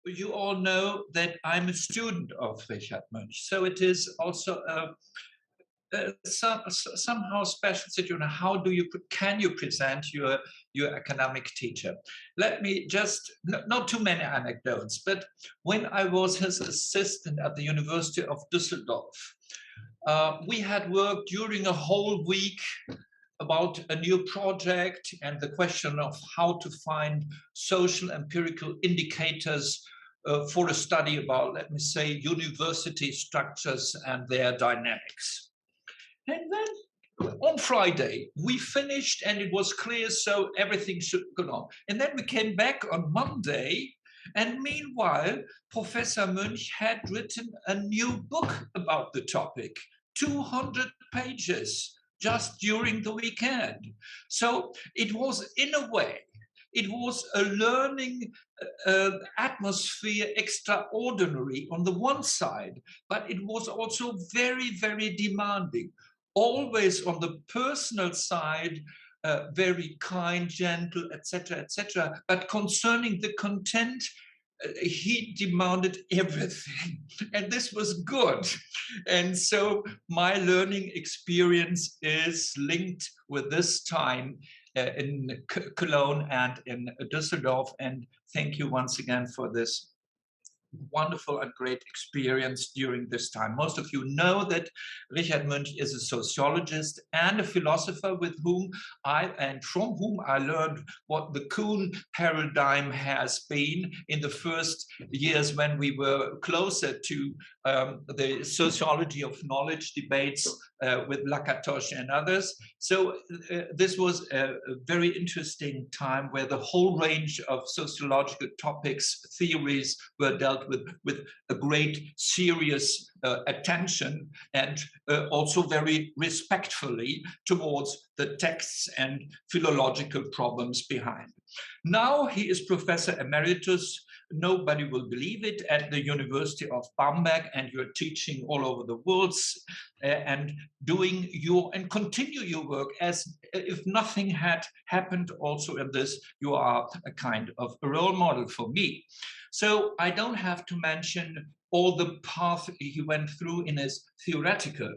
you all know that I'm a student of Richard Münch, so it is also somehow special situation. How can you present your academic teacher? Let me just, not too many anecdotes, but when I was his assistant at the University of Düsseldorf, we had worked during a whole week about a new project and the question of how to find social empirical indicators for a study about, let me say, university structures and their dynamics. And then on Friday, we finished and it was clear, so everything should go on. And then we came back on Monday, and meanwhile, Professor Münch had written a new book about the topic, 200 pages, just during the weekend. So it was, in a way, it was a learning atmosphere extraordinary on the one side, but it was also very, very demanding. Always on the personal side, very kind, gentle, etc., etc. But concerning the content, he demanded everything, and this was good. And so my learning experience is linked with this time in Cologne and in Düsseldorf. And thank you once again for this wonderful and great experience during this time. Most of you know that Richard Münch is a sociologist and a philosopher with whom from whom I learned what the Kuhn paradigm has been in the first years when we were closer to the sociology of knowledge debates with Lakatos and others. So this was a very interesting time where the whole range of sociological topics, theories were dealt with a great serious attention and also very respectfully towards the texts and philological problems behind. Now he is Professor Emeritus, nobody will believe it, at the University of Bamberg, and you're teaching all over the world and doing and continue your work as if nothing had happened. Also in this, you are a kind of a role model for me. So I don't have to mention all the path he went through in his theoretical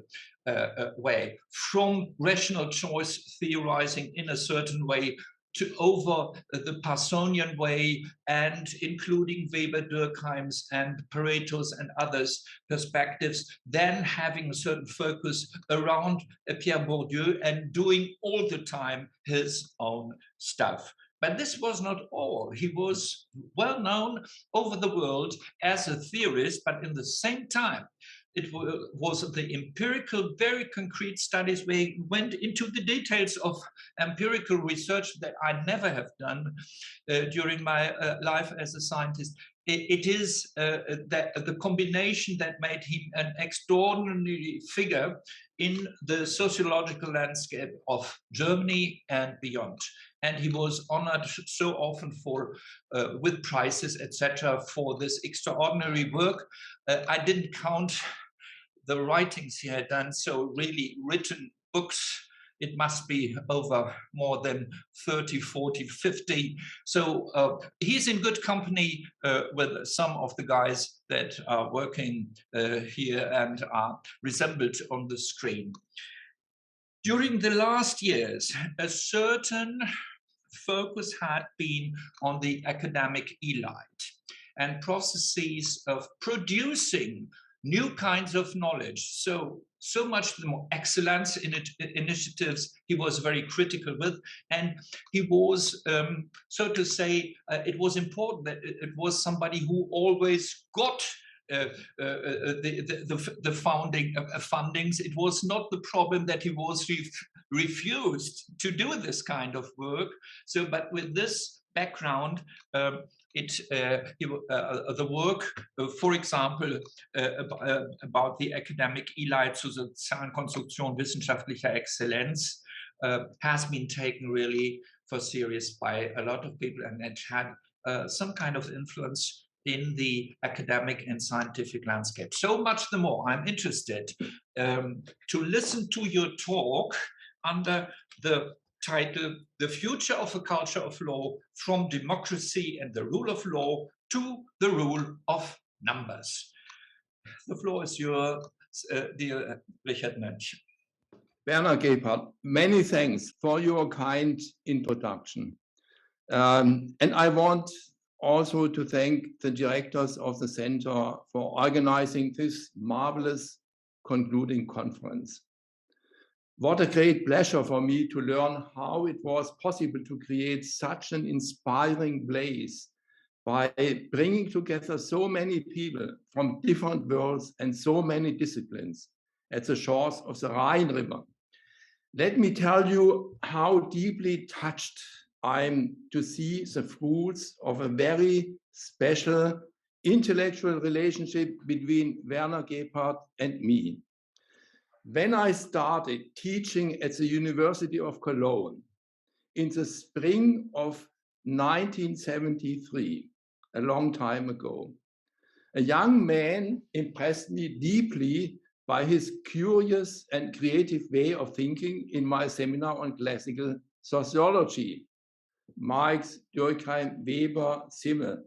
way, from rational choice theorizing in a certain way to over the Parsonian way, and including Weber, Durkheim's and Pareto's and others' perspectives, then having a certain focus around Pierre Bourdieu and doing all the time his own stuff. But this was not all. He was well known over the world as a theorist, but in the same time, it was the empirical, very concrete studies where he went into the details of empirical research that I never have done during my life as a scientist. It is that the combination that made him an extraordinary figure in the sociological landscape of Germany and beyond. And he was honored so often for with prizes, etc., for this extraordinary work. I didn't count the writings he had done, so really written books, it must be over more than 30, 40, 50. So he's in good company with some of the guys that are working here and are resembled on the screen. During the last years, a certain focus had been on the academic elite and processes of producing new kinds of knowledge. So much the more excellence in initiatives he was very critical with, and he was, so to say, it was important that it was somebody who always got the fundings. It was not the problem that he was refused to do this kind of work. So, but with this background, the work, for example, about the academic elite zur sozialen Konstruktion wissenschaftlicher Exzellenz, has been taken really for serious by a lot of people, and it had some kind of influence in the academic and scientific landscape. So much the more I'm interested to listen to your talk under the title, The Future of a Culture of Law, from Democracy and the Rule of Law to the rule of numbers. The floor is yours, dear Richard Münch. Werner Gephart, many thanks for your kind introduction. And I want also to thank the directors of the center for organizing this marvelous concluding conference. What a great pleasure for me to learn how it was possible to create such an inspiring place by bringing together so many people from different worlds and so many disciplines at the shores of the Rhine River. Let me tell you how deeply touched I'm to see the fruits of a very special intellectual relationship between Werner Gephart and me. When I started teaching at the University of Cologne in the spring of 1973, a long time ago, a young man impressed me deeply by his curious and creative way of thinking in my seminar on classical sociology, Marx, Durkheim, Weber, Simmel.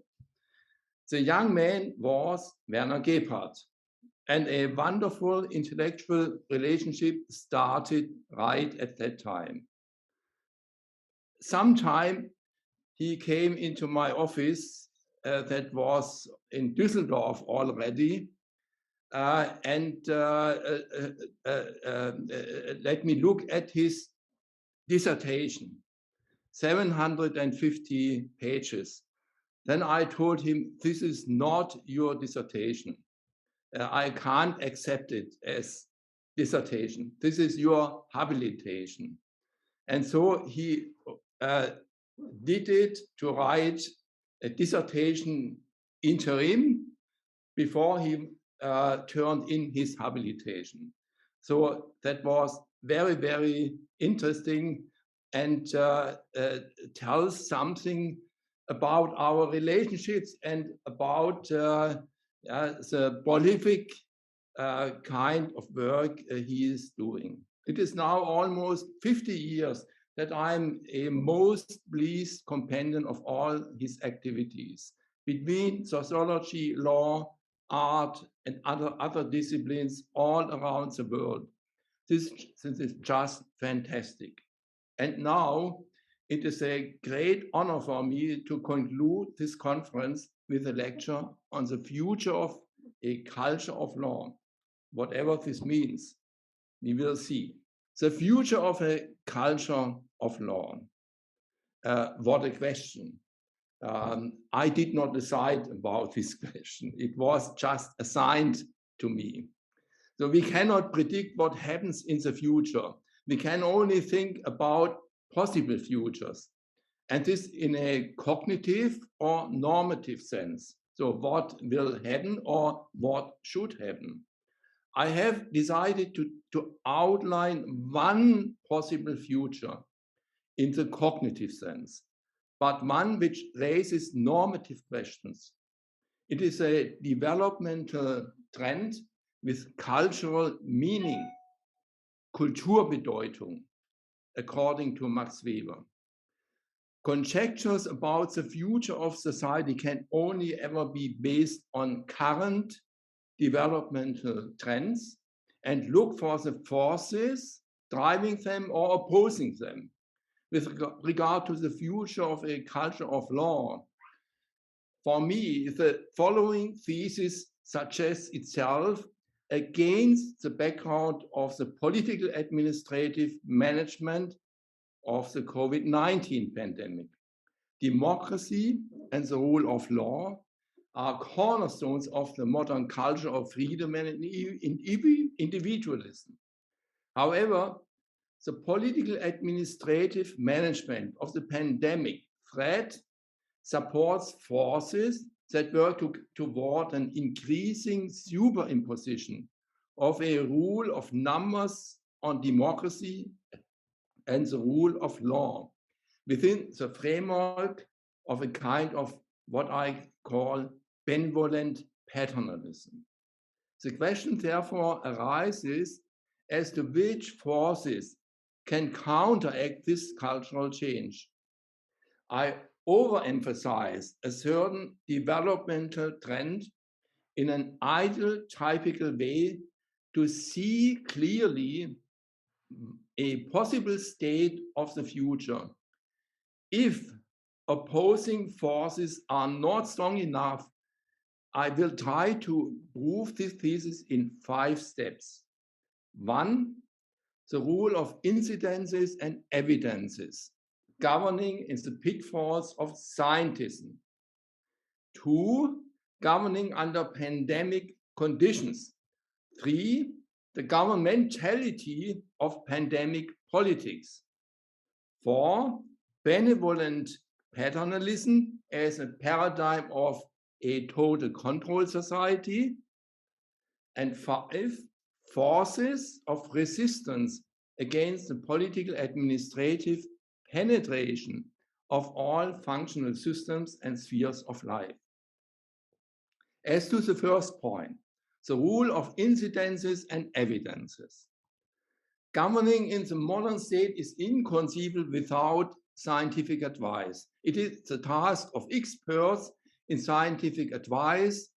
The young man was Werner Gephart, and a wonderful intellectual relationship started right at that time. Sometime he came into my office that was in Düsseldorf already, and let me look at his dissertation, 750 pages. Then I told him, this is not your dissertation. I can't accept it as dissertation. This is your habilitation. And so he did it to write a dissertation interim before he turned in his habilitation. So that was very, very interesting and tells something about our relationships and about the prolific kind of work he is doing. It is now almost 50 years that I'm a most pleased companion of all his activities between sociology, law, art, and other disciplines all around the world. This is just fantastic. And now it is a great honor for me to conclude this conference with a lecture on the future of a culture of law, whatever this means. We will see. The future of a culture of law. What a question. I did not decide about this question. It was just assigned to me. So we cannot predict what happens in the future. We can only think about possible futures. And this in a cognitive or normative sense. So what will happen or what should happen? I have decided to outline one possible future in the cognitive sense, but one which raises normative questions. It is a developmental trend with cultural meaning, Kulturbedeutung, according to Max Weber. Conjectures about the future of society can only ever be based on current developmental trends and look for the forces driving them or opposing them. With regard to the future of a culture of law, for me, the following thesis suggests itself against the background of the political administrative management of the COVID-19 pandemic. Democracy and the rule of law are cornerstones of the modern culture of freedom and individualism. However, the political administrative management of the pandemic threat supports forces that work toward an increasing superimposition of a rule of numbers on democracy and the rule of law within the framework of a kind of what I call benevolent paternalism. The question therefore arises as to which forces can counteract this cultural change. I overemphasize a certain developmental trend in an ideal typical way to see clearly a possible state of the future. If opposing forces are not strong enough, I will try to prove this thesis in 5 steps. 1, the rule of incidences and evidences, governing in the pitfalls of scientism. 2, governing under pandemic conditions. 3, the governmentality of pandemic politics. 4, benevolent paternalism as a paradigm of a total control society. And 5, forces of resistance against the political administrative penetration of all functional systems and spheres of life. As to the first point, the rule of incidences and evidences. Governing in the modern state is inconceivable without scientific advice. It is the task of experts in scientific advice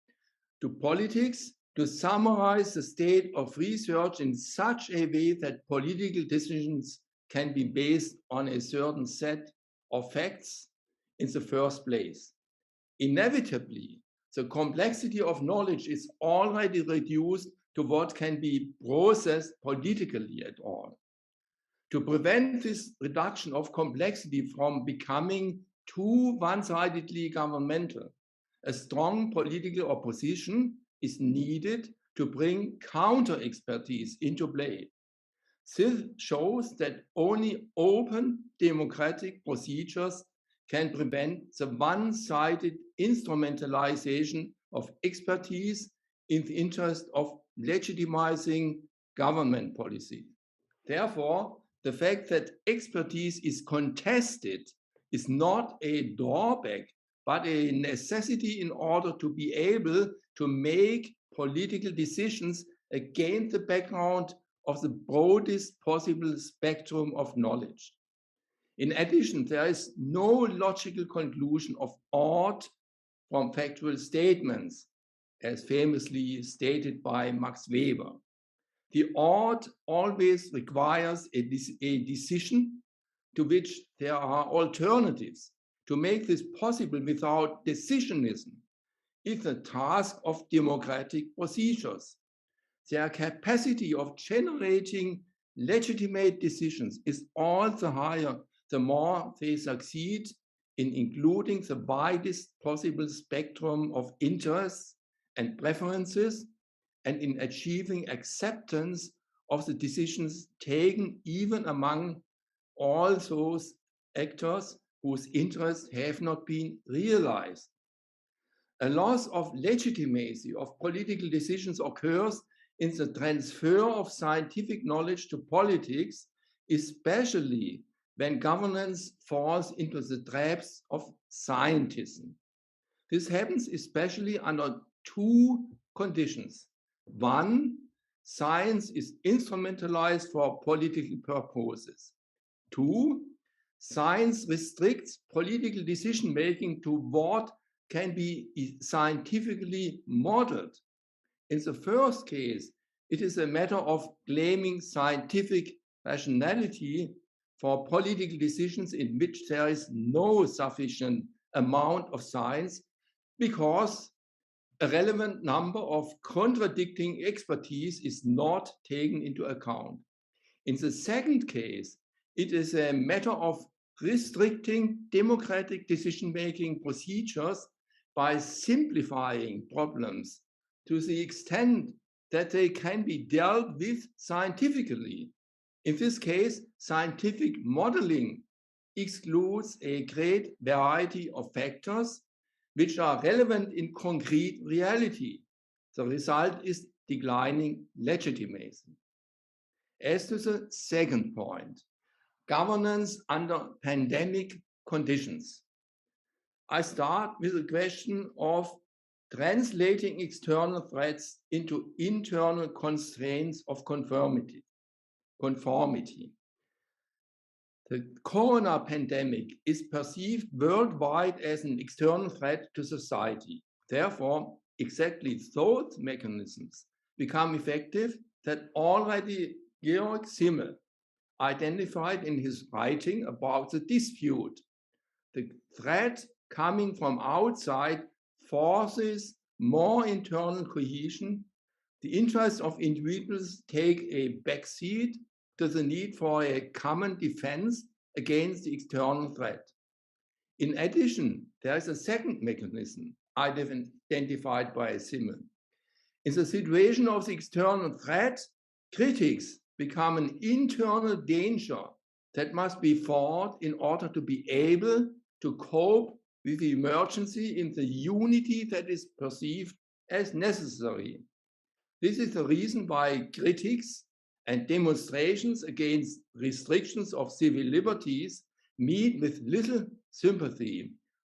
to politics to summarize the state of research in such a way that political decisions can be based on a certain set of facts in the first place. Inevitably, the complexity of knowledge is already reduced to what can be processed politically at all. To prevent this reduction of complexity from becoming too one-sidedly governmental, a strong political opposition is needed to bring counter-expertise into play. This shows that only open democratic procedures can prevent the one-sided instrumentalization of expertise in the interest of legitimizing government policy. Therefore, the fact that expertise is contested is not a drawback, but a necessity in order to be able to make political decisions against the background of the broadest possible spectrum of knowledge. In addition, there is no logical conclusion of ought from factual statements, as famously stated by Max Weber. The ought always requires a decision to which there are alternatives. To make this possible without decisionism is the task of democratic procedures. Their capacity of generating legitimate decisions is all the higher the more they succeed in including the widest possible spectrum of interests and preferences and in achieving acceptance of the decisions taken even among all those actors whose interests have not been realized. A loss of legitimacy of political decisions occurs in the transfer of scientific knowledge to politics, especially when governance falls into the traps of scientism. This happens especially under 2 conditions. 1, science is instrumentalized for political purposes. 2, science restricts political decision-making to what can be scientifically modeled. In the first case, it is a matter of claiming scientific rationality for political decisions in which there is no sufficient amount of science because a relevant number of contradicting expertise is not taken into account. In the second case, it is a matter of restricting democratic decision-making procedures by simplifying problems to the extent that they can be dealt with scientifically. In this case, scientific modeling excludes a great variety of factors which are relevant in concrete reality. The result is declining legitimacy. As to the second point, governance under pandemic conditions. I start with the question of translating external threats into internal constraints of conformity. The corona pandemic is perceived worldwide as an external threat to society. Therefore, exactly those mechanisms become effective that already Georg Simmel identified in his writing about the dispute. The threat coming from outside forces more internal cohesion. The interests of individuals take a backseat to the need for a common defense against the external threat. In addition, there is a second mechanism identified by Simmel. In the situation of the external threat, critics become an internal danger that must be fought in order to be able to cope with the emergency in the unity that is perceived as necessary. This is the reason why critics and demonstrations against restrictions of civil liberties meet with little sympathy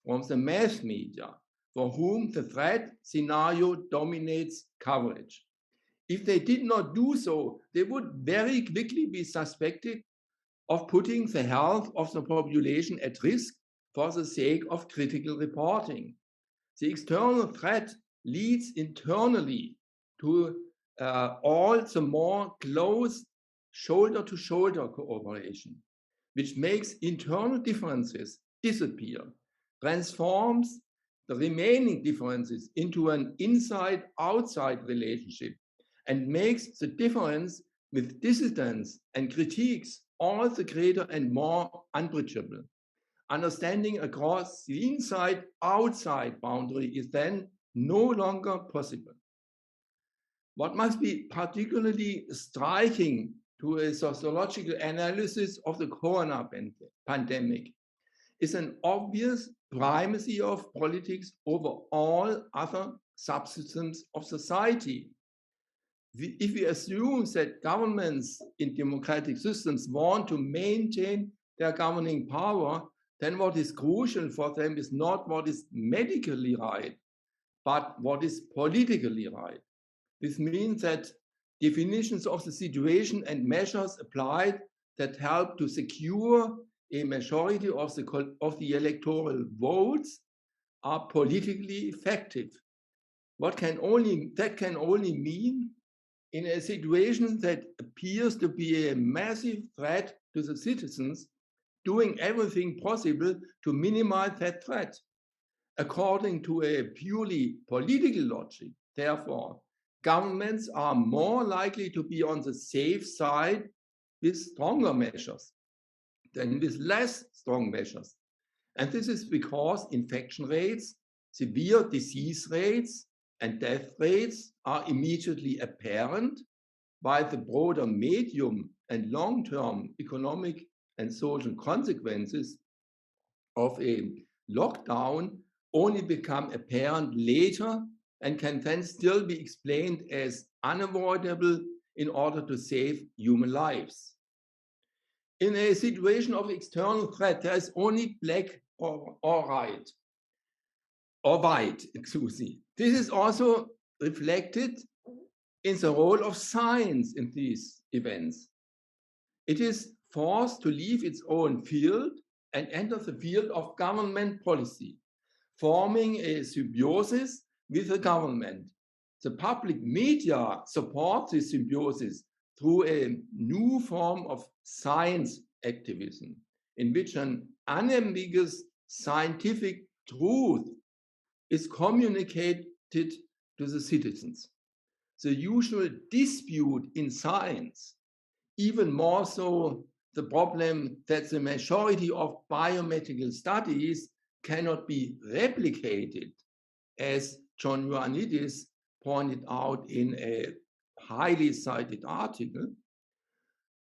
from the mass media, for whom the threat scenario dominates coverage. If they did not do so, they would very quickly be suspected of putting the health of the population at risk for the sake of critical reporting. The external threat leads internally to all the more close shoulder-to-shoulder cooperation, which makes internal differences disappear, transforms the remaining differences into an inside-outside relationship, and makes the difference with dissidents and critiques all the greater and more unbridgeable. Understanding across the inside-outside boundary is then no longer possible. What must be particularly striking to a sociological analysis of the corona pandemic is an obvious primacy of politics over all other subsystems of society. If we assume that governments in democratic systems want to maintain their governing power, then what is crucial for them is not what is medically right, but what is politically right. This means that definitions of the situation and measures applied that help to secure a majority of the electoral votes are politically effective. That can only mean in a situation that appears to be a massive threat to the citizens, doing everything possible to minimize that threat. According to a purely political logic, therefore, governments are more likely to be on the safe side with stronger measures than with less strong measures. And this is because infection rates, severe disease rates, and death rates are immediately apparent, while the broader medium and long-term economic and social consequences of a lockdown only become apparent later and can then still be explained as unavoidable in order to save human lives. In a situation of external threat, there is only black or white, excuse me. This is also reflected in the role of science in these events. It is forced to leave its own field and enter the field of government policy, forming a symbiosis with the government. The public media support this symbiosis through a new form of science activism, in which an unambiguous scientific truth is communicated to the citizens. The usual dispute in science, even more so the problem that the majority of biomedical studies cannot be replicated, as John Ioannidis pointed out in a highly cited article,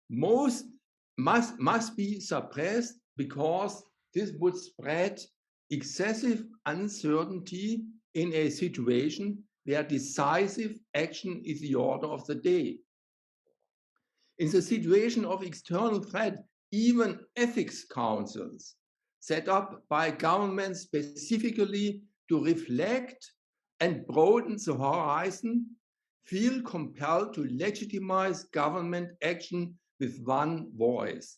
most must be suppressed because this would spread excessive uncertainty in a situation where decisive action is the order of the day. In the situation of external threat, even ethics councils set up by governments specifically to reflect and broaden the horizon feel compelled to legitimize government action with one voice.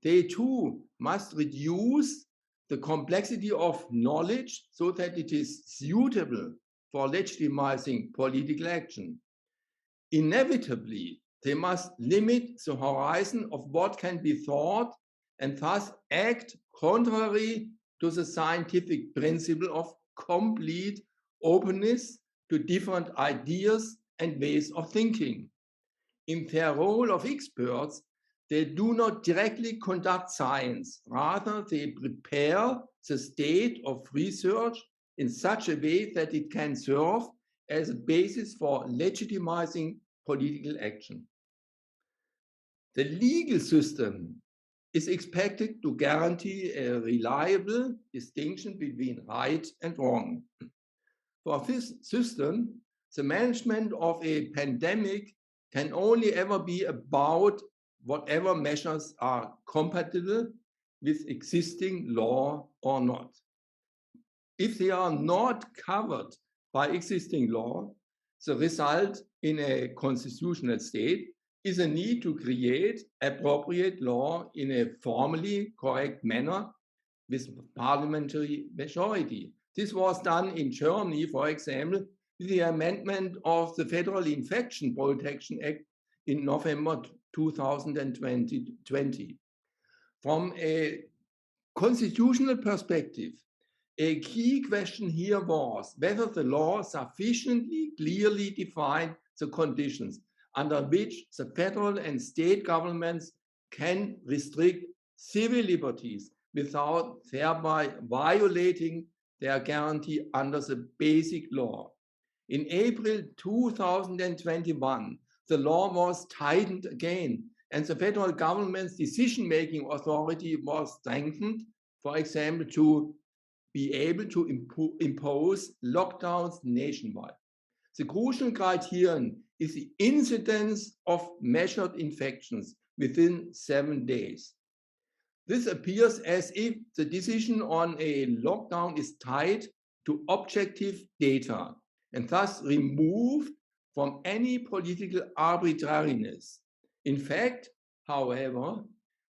they too must reduce the complexity of knowledge so that it is suitable for legitimizing political action. Inevitably, they must limit the horizon of what can be thought and thus act contrary to the scientific principle of complete openness to different ideas and ways of thinking. In their role of experts, they do not directly conduct science. Rather, they prepare the state of research in such a way that it can serve as a basis for legitimizing political action. The legal system is expected to guarantee a reliable distinction between right and wrong. For this system, the management of a pandemic can only ever be about whatever measures are compatible with existing law or not. If they are not covered by existing law, the result in a constitutional state is a need to create appropriate law in a formally correct manner with parliamentary majority. This was done in Germany, for example, with the amendment of the Federal Infection Protection Act in November 2020. From a constitutional perspective, a key question here was whether the law sufficiently clearly defined the conditions under which the federal and state governments can restrict civil liberties without thereby violating their guarantee under the basic law. In April 2021, the law was tightened again, and the federal government's decision-making authority was strengthened, for example, to be able to impose lockdowns nationwide. The crucial criterion is the incidence of measured infections within 7 days. This appears as if the decision on a lockdown is tied to objective data and thus removed from any political arbitrariness. In fact, however,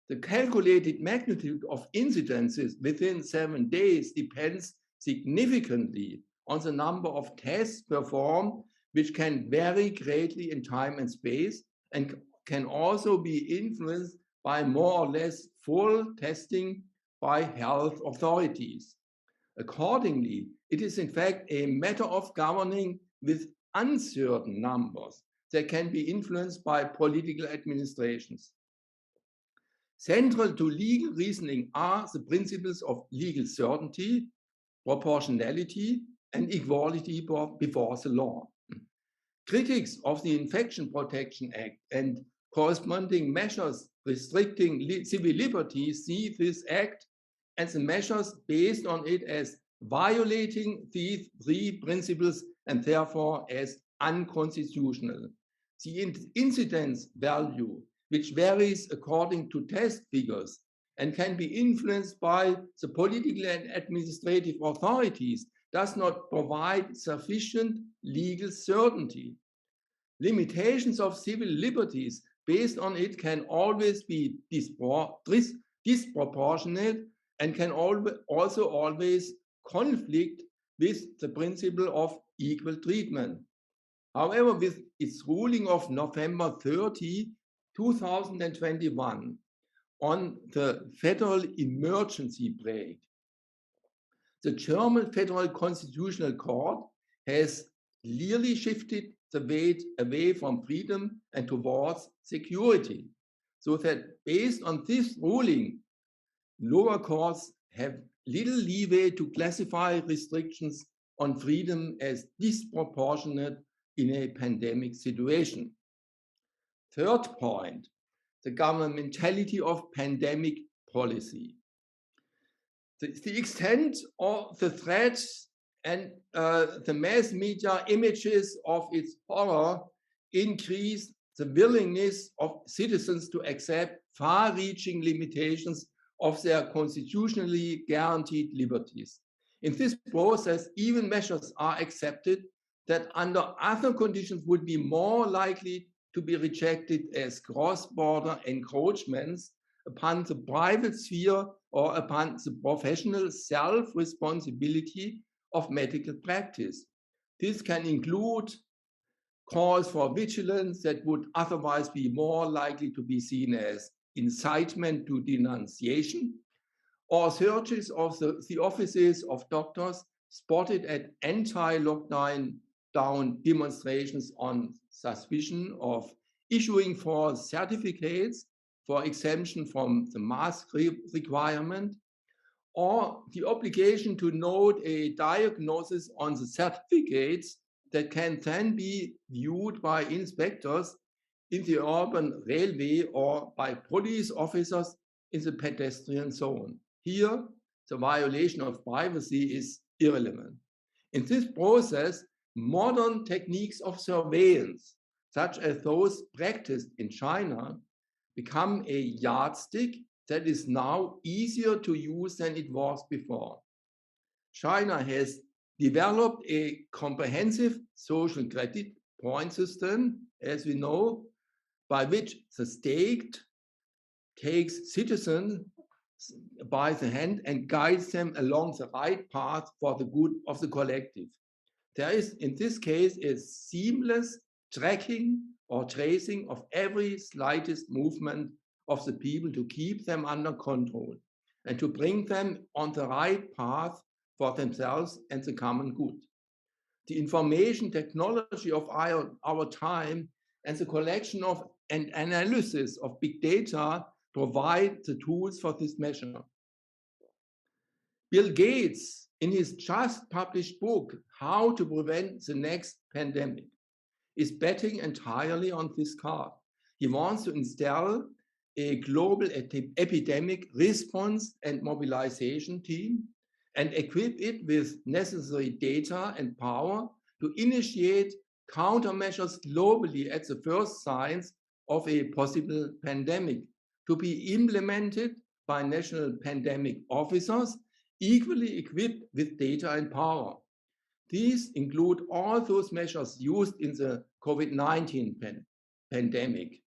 the calculated magnitude of incidences within 7 days depends significantly on the number of tests performed, which can vary greatly in time and space and can also be influenced by more or less full testing by health authorities. Accordingly, it is in fact a matter of governing with uncertain numbers that can be influenced by political administrations. Central to legal reasoning are the principles of legal certainty, proportionality, and equality before the law. Critics of the Infection Protection Act and corresponding measures restricting civil liberties see this act and the measures based on it as violating these three principles and therefore as unconstitutional. The incidence value, which varies according to test figures and can be influenced by the political and administrative authorities, does not provide sufficient legal certainty. Limitations of civil liberties based on it can always be disproportionate and can also always conflict with the principle of equal treatment. However, with its ruling of November 30, 2021 on the federal emergency break, the German Federal Constitutional Court has clearly shifted the weight away from freedom and towards security, so that based on this ruling, lower courts have little leeway to classify restrictions on freedom as disproportionate in a pandemic situation. Third point, the governmentality of pandemic policy. The extent of the threats and the mass media images of its horror increase the willingness of citizens to accept far-reaching limitations of their constitutionally guaranteed liberties. In this process, even measures are accepted that under other conditions would be more likely to be rejected as cross-border encroachments upon the private sphere or upon the professional self-responsibility of medical practice. This can include calls for vigilance that would otherwise be more likely to be seen as incitement to denunciation, or searches of the offices of doctors spotted at anti-lockdown demonstrations on suspicion of issuing false certificates for exemption from the mask requirement, or the obligation to note a diagnosis on the certificates that can then be viewed by inspectors in the urban railway or by police officers in the pedestrian zone. Here, the violation of privacy is irrelevant. In this process, modern techniques of surveillance, such as those practiced in China, become a yardstick that is now easier to use than it was before. China has developed a comprehensive social credit point system, as we know, by which the state takes citizens by the hand and guides them along the right path for the good of the collective. There is, in this case, a seamless tracking or tracing of every slightest movement of the people to keep them under control and to bring them on the right path for themselves and the common good. The information technology of our time and the collection of and analysis of big data provide the tools for this measure. Bill Gates, in his just published book, How to Prevent the Next Pandemic, is betting entirely on this card. He wants to install a global epidemic response and mobilization team and equip it with necessary data and power to initiate countermeasures globally at the first signs of a possible pandemic, to be implemented by national pandemic officers equally equipped with data and power. These include all those measures used in the COVID-19 pandemic: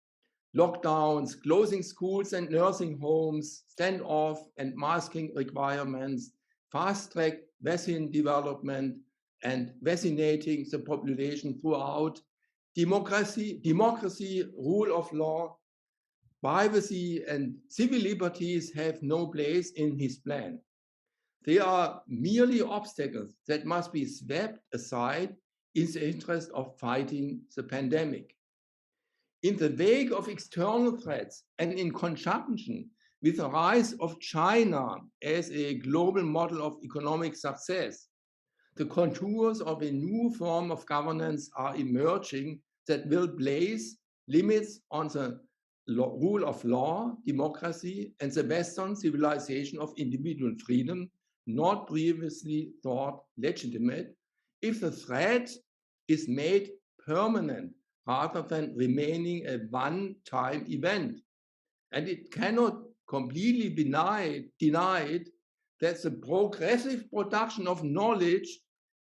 lockdowns, closing schools and nursing homes, standoff and masking requirements, fast-track vaccine development and vaccinating the population throughout, democracy, rule of law, privacy and civil liberties have no place in his plan. They are merely obstacles that must be swept aside in the interest of fighting the pandemic. In the wake of external threats and in conjunction with the rise of China as a global model of economic success, the contours of a new form of governance are emerging that will place limits on the rule of law, democracy, and the Western civilization of individual freedom, not previously thought legitimate, if the threat is made permanent rather than remaining a one-time event. And it cannot completely be denied that the progressive production of knowledge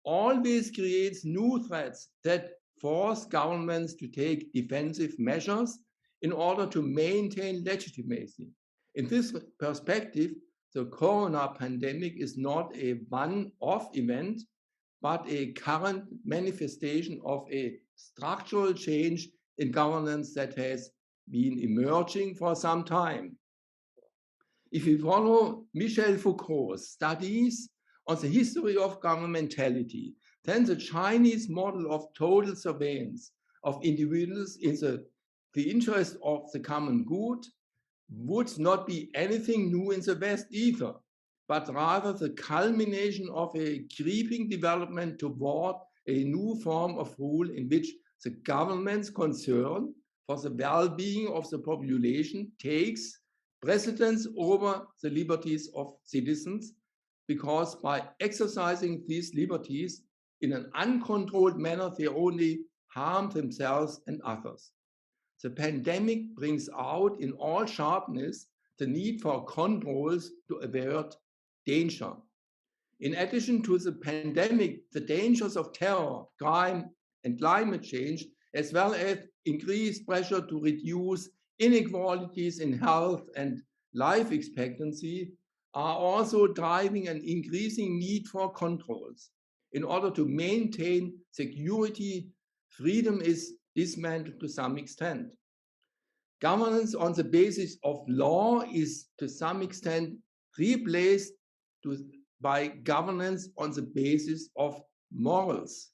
always creates new threats that force governments to take defensive measures in order to maintain legitimacy. In this perspective, the corona pandemic is not a one-off event, but a current manifestation of a structural change in governance that has been emerging for some time. If we follow Michel Foucault's studies on the history of governmentality, then the Chinese model of total surveillance of individuals in the interest of the common good would not be anything new in the West either, but rather the culmination of a creeping development toward a new form of rule in which the government's concern for the well-being of the population takes precedence over the liberties of citizens, because by exercising these liberties in an uncontrolled manner, they only harm themselves and others. The pandemic brings out in all sharpness the need for controls to avert danger. In addition to the pandemic, the dangers of terror, crime, and climate change, as well as increased pressure to reduce inequalities in health and life expectancy are also driving an increasing need for controls. In order to maintain security, freedom is dismantled to some extent. Governance on the basis of law is to some extent replaced by governance on the basis of morals.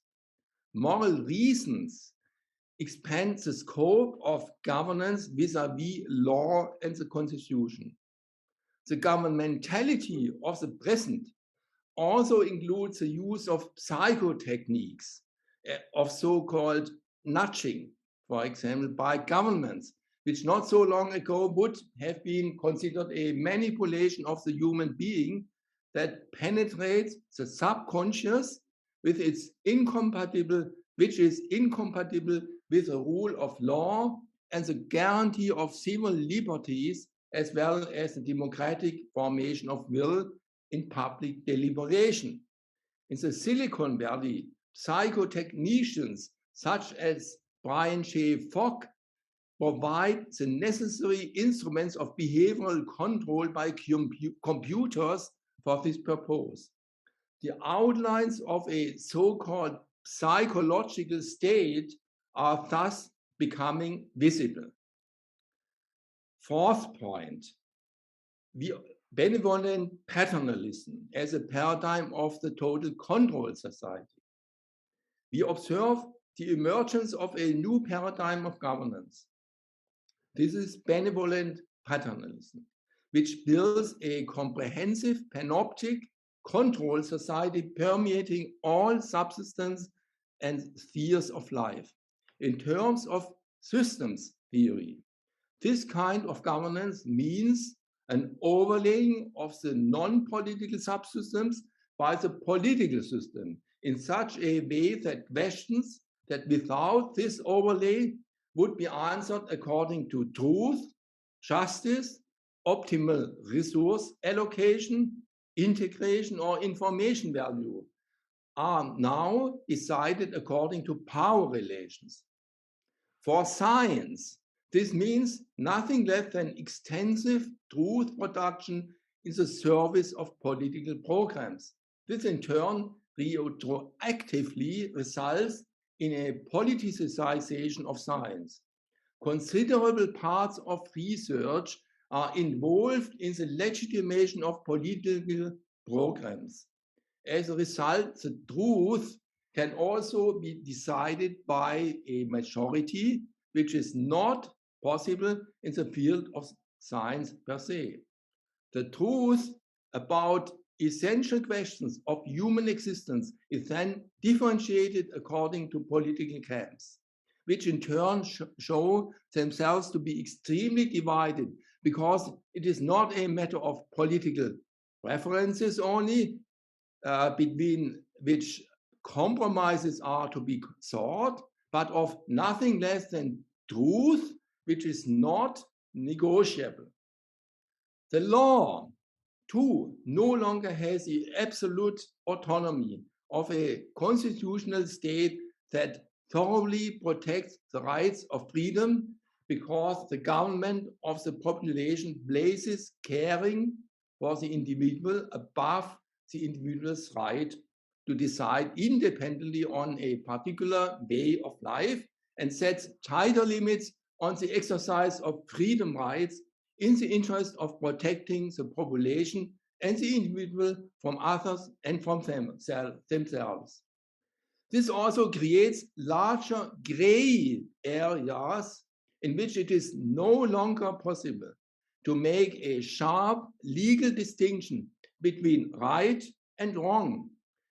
Moral reasons expand the scope of governance vis-à-vis law and the constitution. The governmentality of the present also includes the use of psychotechniques, of so-called nudging, for example, by governments, which not so long ago would have been considered a manipulation of the human being that penetrates the subconscious with its which is incompatible with the rule of law and the guarantee of civil liberties, as well as the democratic formation of will in public deliberation. In the Silicon Valley, psychotechnicians such as Brian J. Fogg provide the necessary instruments of behavioral control by computers for this purpose. The outlines of a so-called psychological state are thus becoming visible. Fourth point, benevolent paternalism as a paradigm of the total control society. We observe the emergence of a new paradigm of governance. This is benevolent paternalism, which builds a comprehensive panoptic control society permeating all subsistence and spheres of life. In terms of systems theory, this kind of governance means an overlaying of the non-political subsystems by the political system in such a way that questions that without this overlay would be answered according to truth, justice, optimal resource allocation, integration, or information value are now decided according to power relations. For science, this means nothing less than extensive truth production in the service of political programs. This in turn retroactively results in a politicization of science. Considerable parts of research are involved in the legitimation of political programs. As a result, the truth can also be decided by a majority, which is not possible in the field of science per se. The truth about essential questions of human existence is then differentiated according to political camps, which in turn show themselves to be extremely divided because it is not a matter of political preferences only, between which compromises are to be sought, but of nothing less than truth, which is not negotiable. The law, too, no longer has the absolute autonomy of a constitutional state that thoroughly protects the rights of freedom, because the government of the population places caring for the individual above the individual's right to decide independently on a particular way of life and sets tighter limits on the exercise of freedom rights in the interest of protecting the population and the individual from others and from themselves. This also creates larger gray areas in which it is no longer possible to make a sharp legal distinction between right and wrong,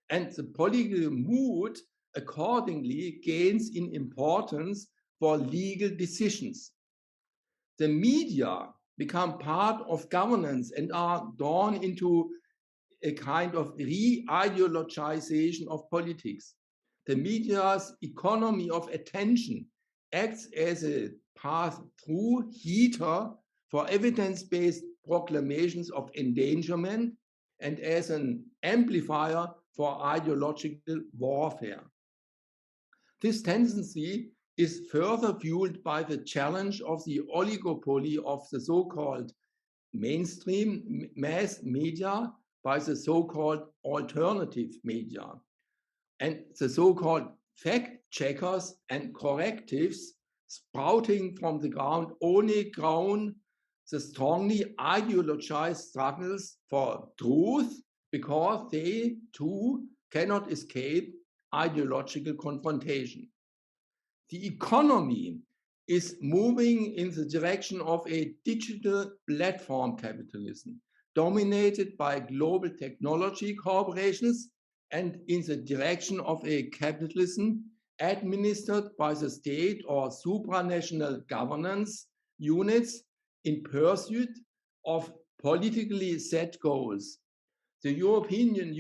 and the political mood accordingly gains in importance for legal decisions. The media become part of governance and are drawn into a kind of re-ideologization of politics. The media's economy of attention acts as a pass-through heater for evidence-based proclamations of endangerment and as an amplifier for ideological warfare. This tendency is further fueled by the challenge of the oligopoly of the so-called mainstream mass media by the so-called alternative media. And the so-called fact checkers and correctives sprouting from the ground only crown the strongly ideologized struggles for truth because they too cannot escape ideological confrontation. The economy is moving in the direction of a digital platform capitalism dominated by global technology corporations and in the direction of a capitalism administered by the state or supranational governance units in pursuit of politically set goals. The European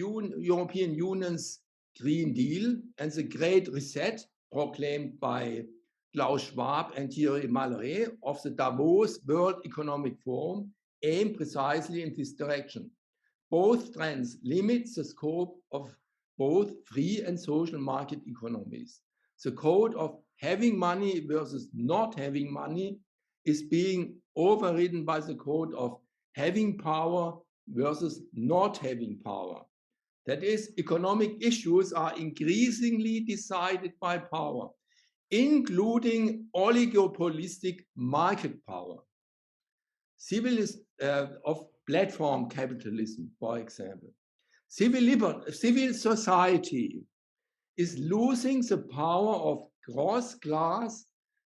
Union's Green Deal and the Great Reset proclaimed by Klaus Schwab and Thierry Maleret of the Davos World Economic Forum aim precisely in this direction. Both trends limit the scope of both free and social market economies. The code of having money versus not having money is being overridden by the code of having power versus not having power. That is, economic issues are increasingly decided by power, including oligopolistic market power. Of platform capitalism, for example. Civil society is losing the power of cross-class,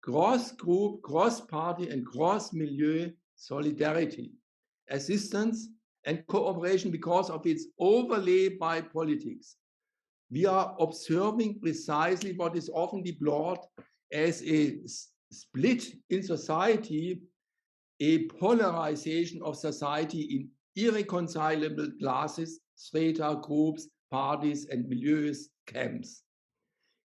cross-group, cross-party, and cross-milieu solidarity, assistance, and cooperation because of its overlay by politics. We are observing precisely what is often deplored as a split in society, a polarization of society in irreconcilable classes, strata, groups, parties, and milieus, camps.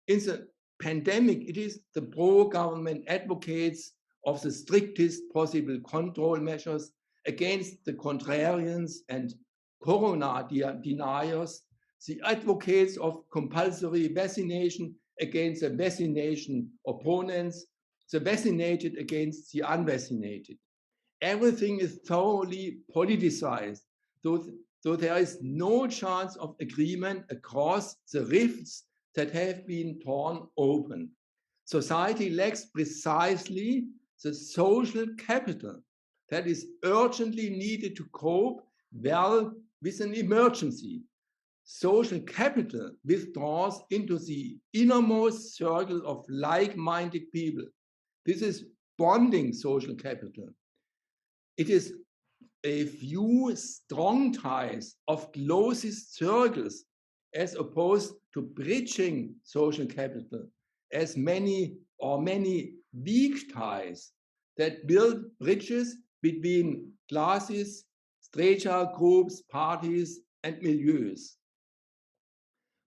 In the pandemic, it is the pro-government advocates of the strictest possible control measures against the contrarians and corona deniers, the advocates of compulsory vaccination against the vaccination opponents, the vaccinated against the unvaccinated. Everything is thoroughly politicized, so there is no chance of agreement across the rifts that have been torn open. Society lacks precisely the social capital that is urgently needed to cope well with an emergency. Social capital withdraws into the innermost circle of like-minded people. This is bonding social capital. It is a few strong ties of closest circles as opposed to bridging social capital as many weak ties that build bridges between classes, strata, groups, parties, and milieus.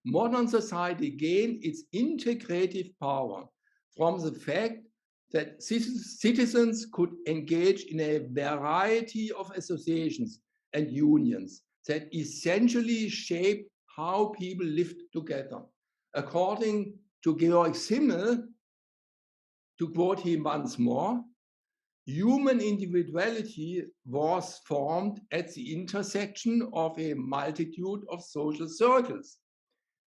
Modern society gained its integrative power from the fact that citizens could engage in a variety of associations and unions that essentially shape how people lived together. According to Georg Simmel, to quote him once more, human individuality was formed at the intersection of a multitude of social circles.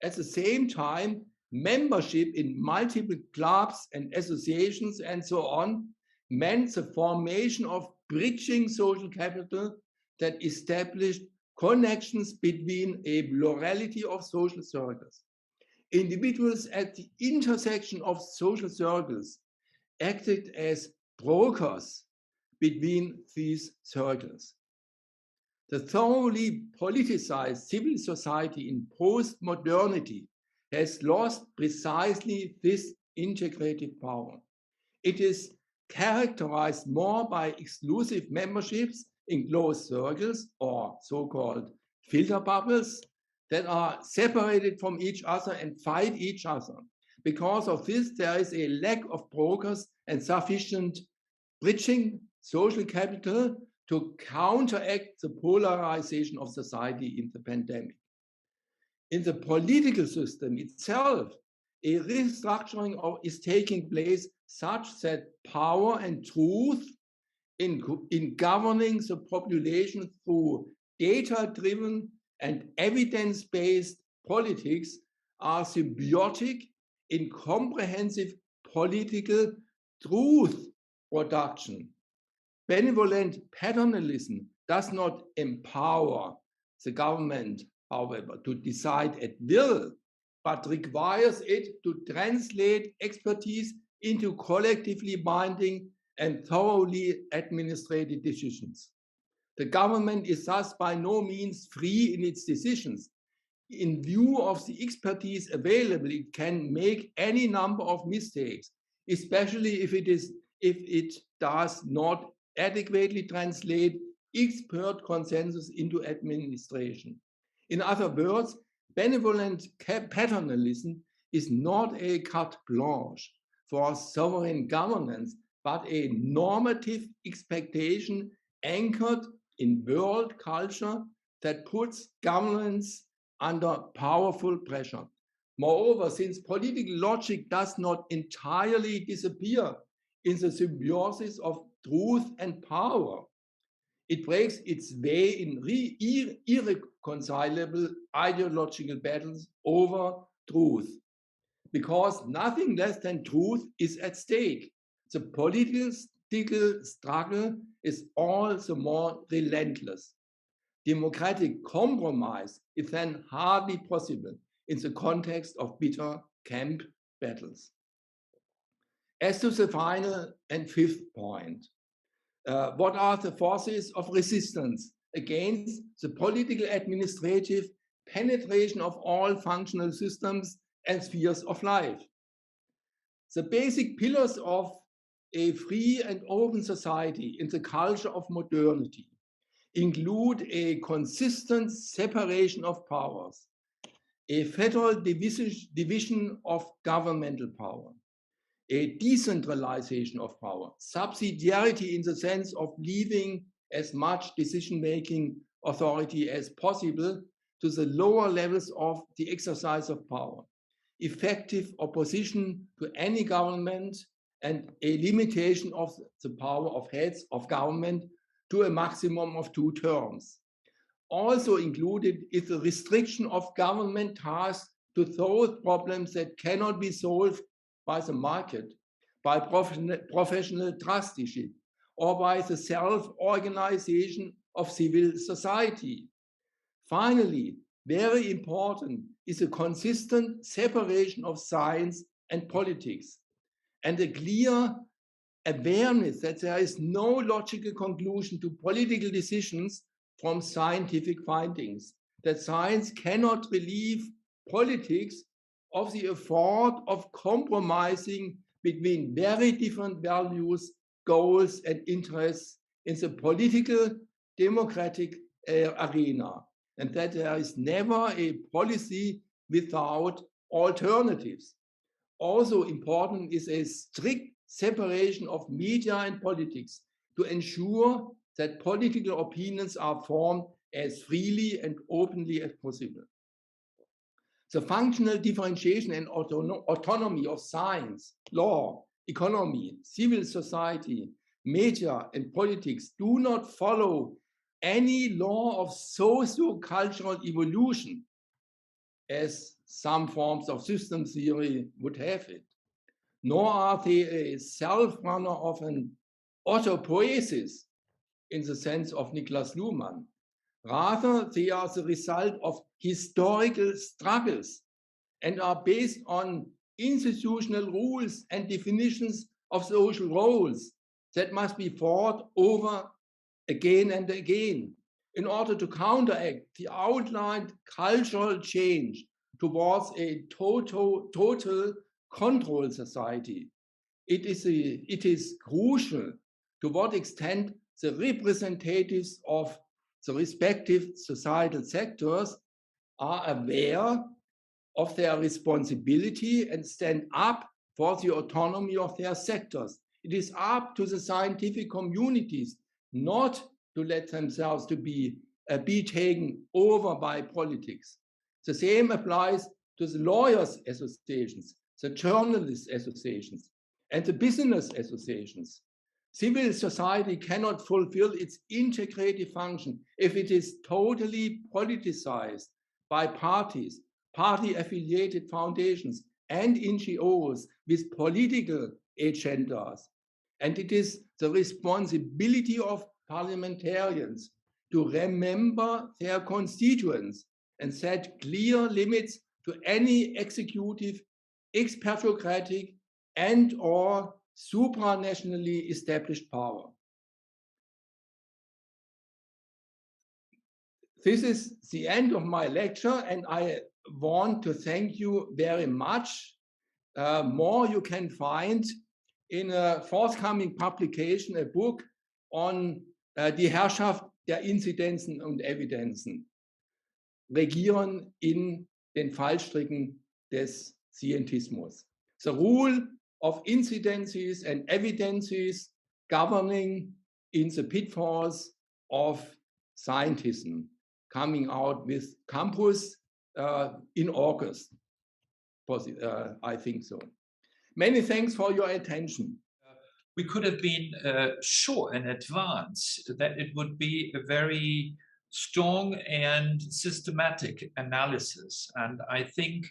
At the same time, membership in multiple clubs and associations and so on meant the formation of bridging social capital that established connections between a plurality of social circles. Individuals at the intersection of social circles acted as brokers between these circles. The thoroughly politicized civil society in post-modernity has lost precisely this integrative power. It is characterized more by exclusive memberships in closed circles or so-called filter bubbles that are separated from each other and fight each other. Because of this, there is a lack of brokers and sufficient bridging social capital to counteract the polarization of society in the pandemic. In the political system itself, a restructuring is taking place such that power and truth in governing the population through data-driven and evidence-based politics are symbiotic in comprehensive political truth production. Benevolent paternalism does not empower the government, however, to decide at will, but requires it to translate expertise into collectively binding and thoroughly administrated decisions. The government is thus by no means free in its decisions. In view of the expertise available, it can make any number of mistakes, especially if it does not adequately translate expert consensus into administration. In other words, benevolent paternalism is not a carte blanche for sovereign governance, but a normative expectation anchored in world culture that puts governance under powerful pressure. Moreover, since political logic does not entirely disappear in the symbiosis of truth and power, it breaks its way in irreconcilable ideological battles over truth, because nothing less than truth is at stake. The political struggle is all the more relentless. Democratic compromise is then hardly possible in the context of bitter camp battles. As to the final and fifth point, what are the forces of resistance against the political administrative penetration of all functional systems and spheres of life? The basic pillars of a free and open society in the culture of modernity include a consistent separation of powers, a federal division of governmental power, a decentralization of power, subsidiarity in the sense of leaving as much decision-making authority as possible to the lower levels of the exercise of power, effective opposition to any government, and a limitation of the power of heads of government to a maximum of 2 terms. Also included is the restriction of government tasks to those problems that cannot be solved by the market, by professional trusteeship, or by the self-organization of civil society. Finally, very important is a consistent separation of science and politics, and a clear awareness that there is no logical conclusion to political decisions from scientific findings, that science cannot relieve politics of the effort of compromising between very different values, goals, and interests in the political democratic arena, and that there is never a policy without alternatives. Also important is a strict separation of media and politics to ensure that political opinions are formed as freely and openly as possible. The functional differentiation and autonomy of science, law, economy, civil society, media, and politics do not follow any law of socio-cultural evolution, as some forms of system theory would have it, nor are they a self-runner of an autopoiesis in the sense of Niklas Luhmann. Rather, they are the result of historical struggles and are based on institutional rules and definitions of social roles that must be fought over again and again in order to counteract the outlined cultural change towards a total control society. It is crucial to what extent the representatives of the respective societal sectors are aware of their responsibility and stand up for the autonomy of their sectors. It is up to the scientific communities not to let themselves to be taken over by politics. The same applies to the lawyers' associations, the journalists' associations, and the business associations. Civil society cannot fulfill its integrative function if it is totally politicized by parties, party-affiliated foundations, and NGOs with political agendas. And it is the responsibility of parliamentarians to remember their constituents and set clear limits to any executive, expatriocratic, and/or supranationally established power. This is the end of my lecture, and I want to thank you very much. More you can find in a forthcoming publication, a book on die Herrschaft der Inzidenzen und Evidenzen. Regieren in den Fallstricken des Scientismus. The rule of incidences and evidences governing in the pitfalls of scientism, coming out with Campus in August. I think so. Many thanks for your attention. We could have been sure in advance that it would be a very strong and systematic analysis, and I think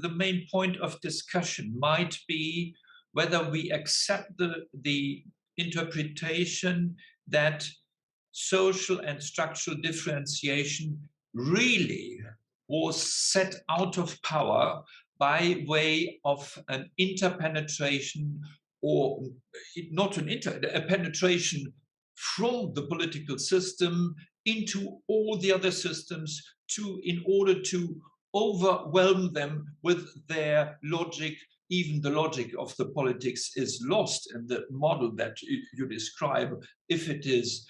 the main point of discussion might be whether we accept the interpretation that social and structural differentiation really was set out of power by way of an interpenetration, or not a penetration from the political system into all the other systems in order to overwhelm them with their logic. Even the logic of the politics is lost in the model that you describe if it is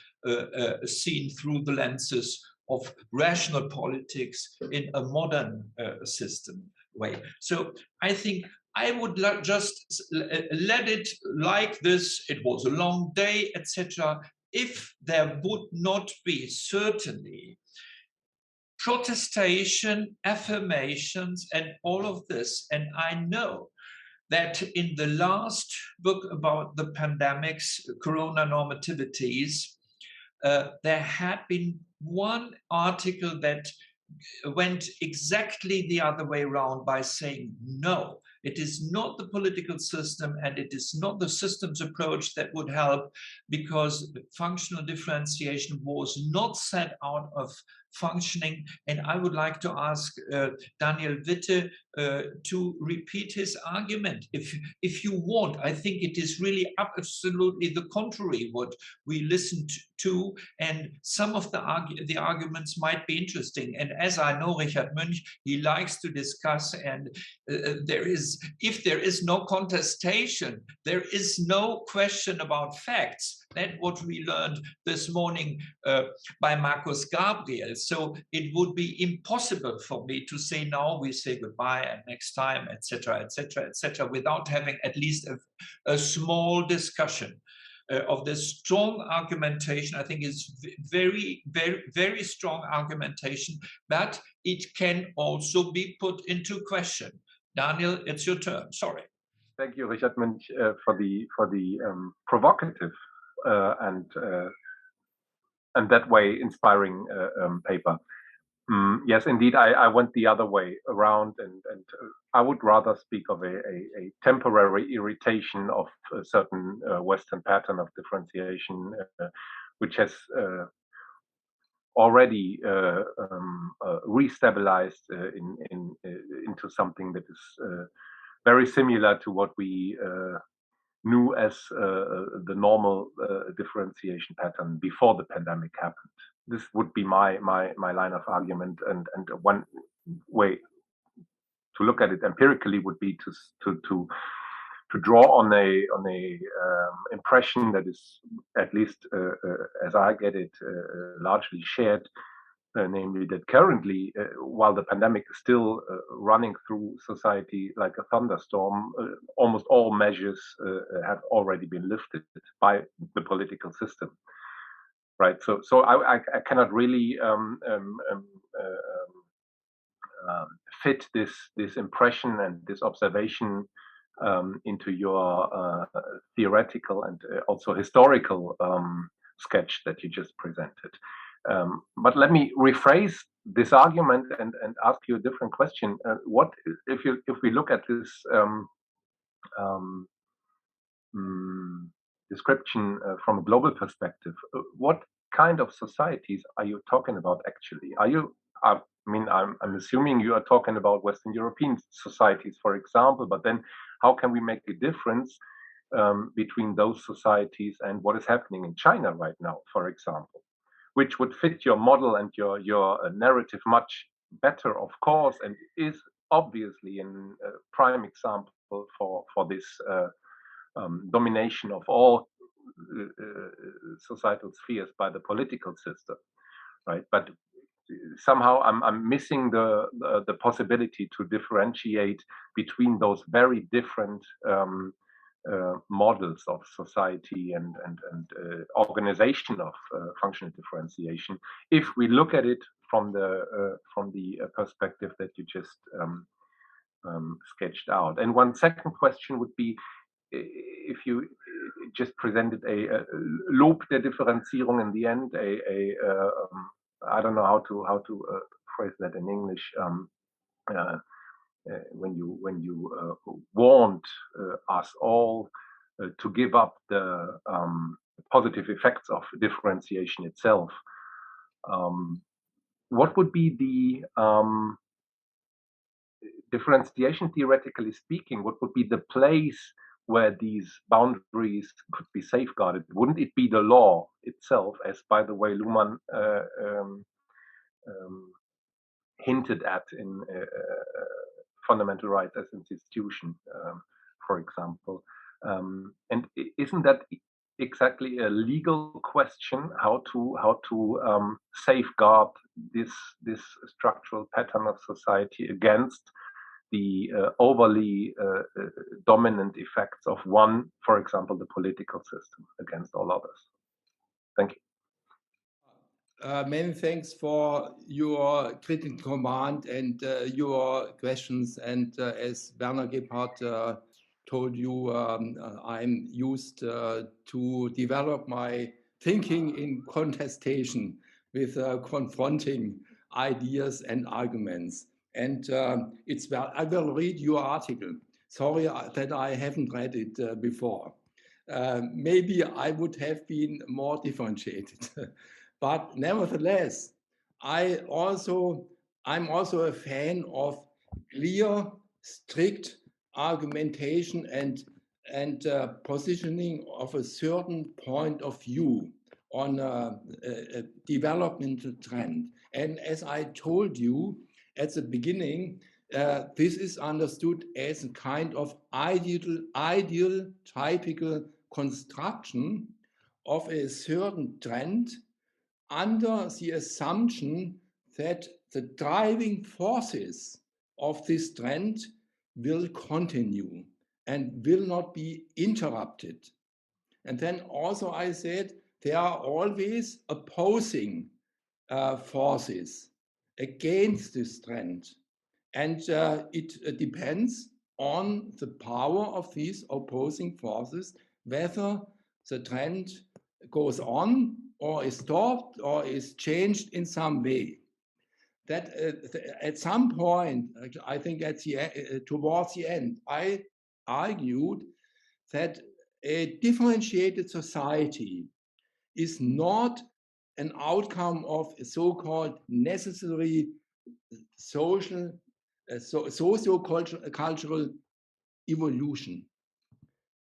seen through the lenses of rational politics in a modern system way. So I think I would just let it like this. It was a long day, etc. If there would not be certainly protestation, affirmations, and all of this. And I know that in the last book about the pandemics, Corona normativities, there had been one article that went exactly the other way around by saying, no, it is not the political system and it is not the systems approach that would help, because functional differentiation was not set out of functioning. And I would like to ask Daniel Witte to repeat his argument if you want. I think it is really absolutely the contrary what we listened to, and some of the arguments might be interesting. And as I know Richard Münch, he likes to discuss, and if there is no contestation, there is no question about facts. That's what we learned this morning by Markus Gabriel. So it would be impossible for me to say now we say goodbye and next time, etc., etc., etc., without having at least a small discussion of this strong argumentation. I think it's very, very, very strong argumentation, but it can also be put into question. Daniel, it's your turn. Sorry. Thank you, Richard Münch, for the provocative and that way inspiring paper. Yes, indeed, I went the other way around, and I would rather speak of a temporary irritation of a certain Western pattern of differentiation, which has already restabilized into something that is very similar to what we knew as the normal differentiation pattern before the pandemic happened. This would be my line of argument, and one way to look at it empirically would be to draw on a impression that is, at least as I get it, largely shared, namely that currently, while the pandemic is still running through society like a thunderstorm, almost all measures have already been lifted by the political system. Right, so I cannot really fit this impression and this observation into your theoretical and also historical sketch that you just presented. But let me rephrase this argument and ask you a different question. What if we look at this description from a global perspective? What kind of societies are you talking about actually? I mean, I'm assuming you are talking about Western European societies, for example, but then how can we make a difference between those societies and what is happening in China right now, for example, which would fit your model and your narrative much better, of course, and is obviously a prime example for this domination of all societal spheres by the political system, right? But somehow I'm missing the possibility to differentiate between those very different models of society and organization of functional differentiation, if we look at it from the perspective that you just sketched out. And one second question would be, if you just presented a Lob der Differenzierung in the end, I don't know how to phrase that in English. When you warned us all to give up the positive effects of differentiation itself, what would be the differentiation, theoretically speaking? What would be the place where these boundaries could be safeguarded? Wouldn't it be the law itself, as, by the way, Luhmann hinted at in fundamental rights as institution, for example? And isn't that exactly a legal question, how to safeguard this structural pattern of society against the overly dominant effects of one, for example, the political system, against all others? Thank you. Many thanks for your critical command and your questions. And as Werner Gephart told you, I'm used to develop my thinking in contestation with confronting ideas and arguments. And I will read your article. Sorry that I haven't read it before. Maybe I would have been more differentiated. But nevertheless, I'm also a fan of clear, strict argumentation and positioning of a certain point of view on a developmental trend. And as I told you at the beginning, this is understood as a kind of ideal typical construction of a certain trend under the assumption that the driving forces of this trend will continue and will not be interrupted. And then also I said there are always opposing forces against this trend. And it depends on the power of these opposing forces, whether the trend goes on or is stopped or is changed in some way. That at some point, I think towards the end, I argued that a differentiated society is not an outcome of a so-called necessary socio-cultural evolution,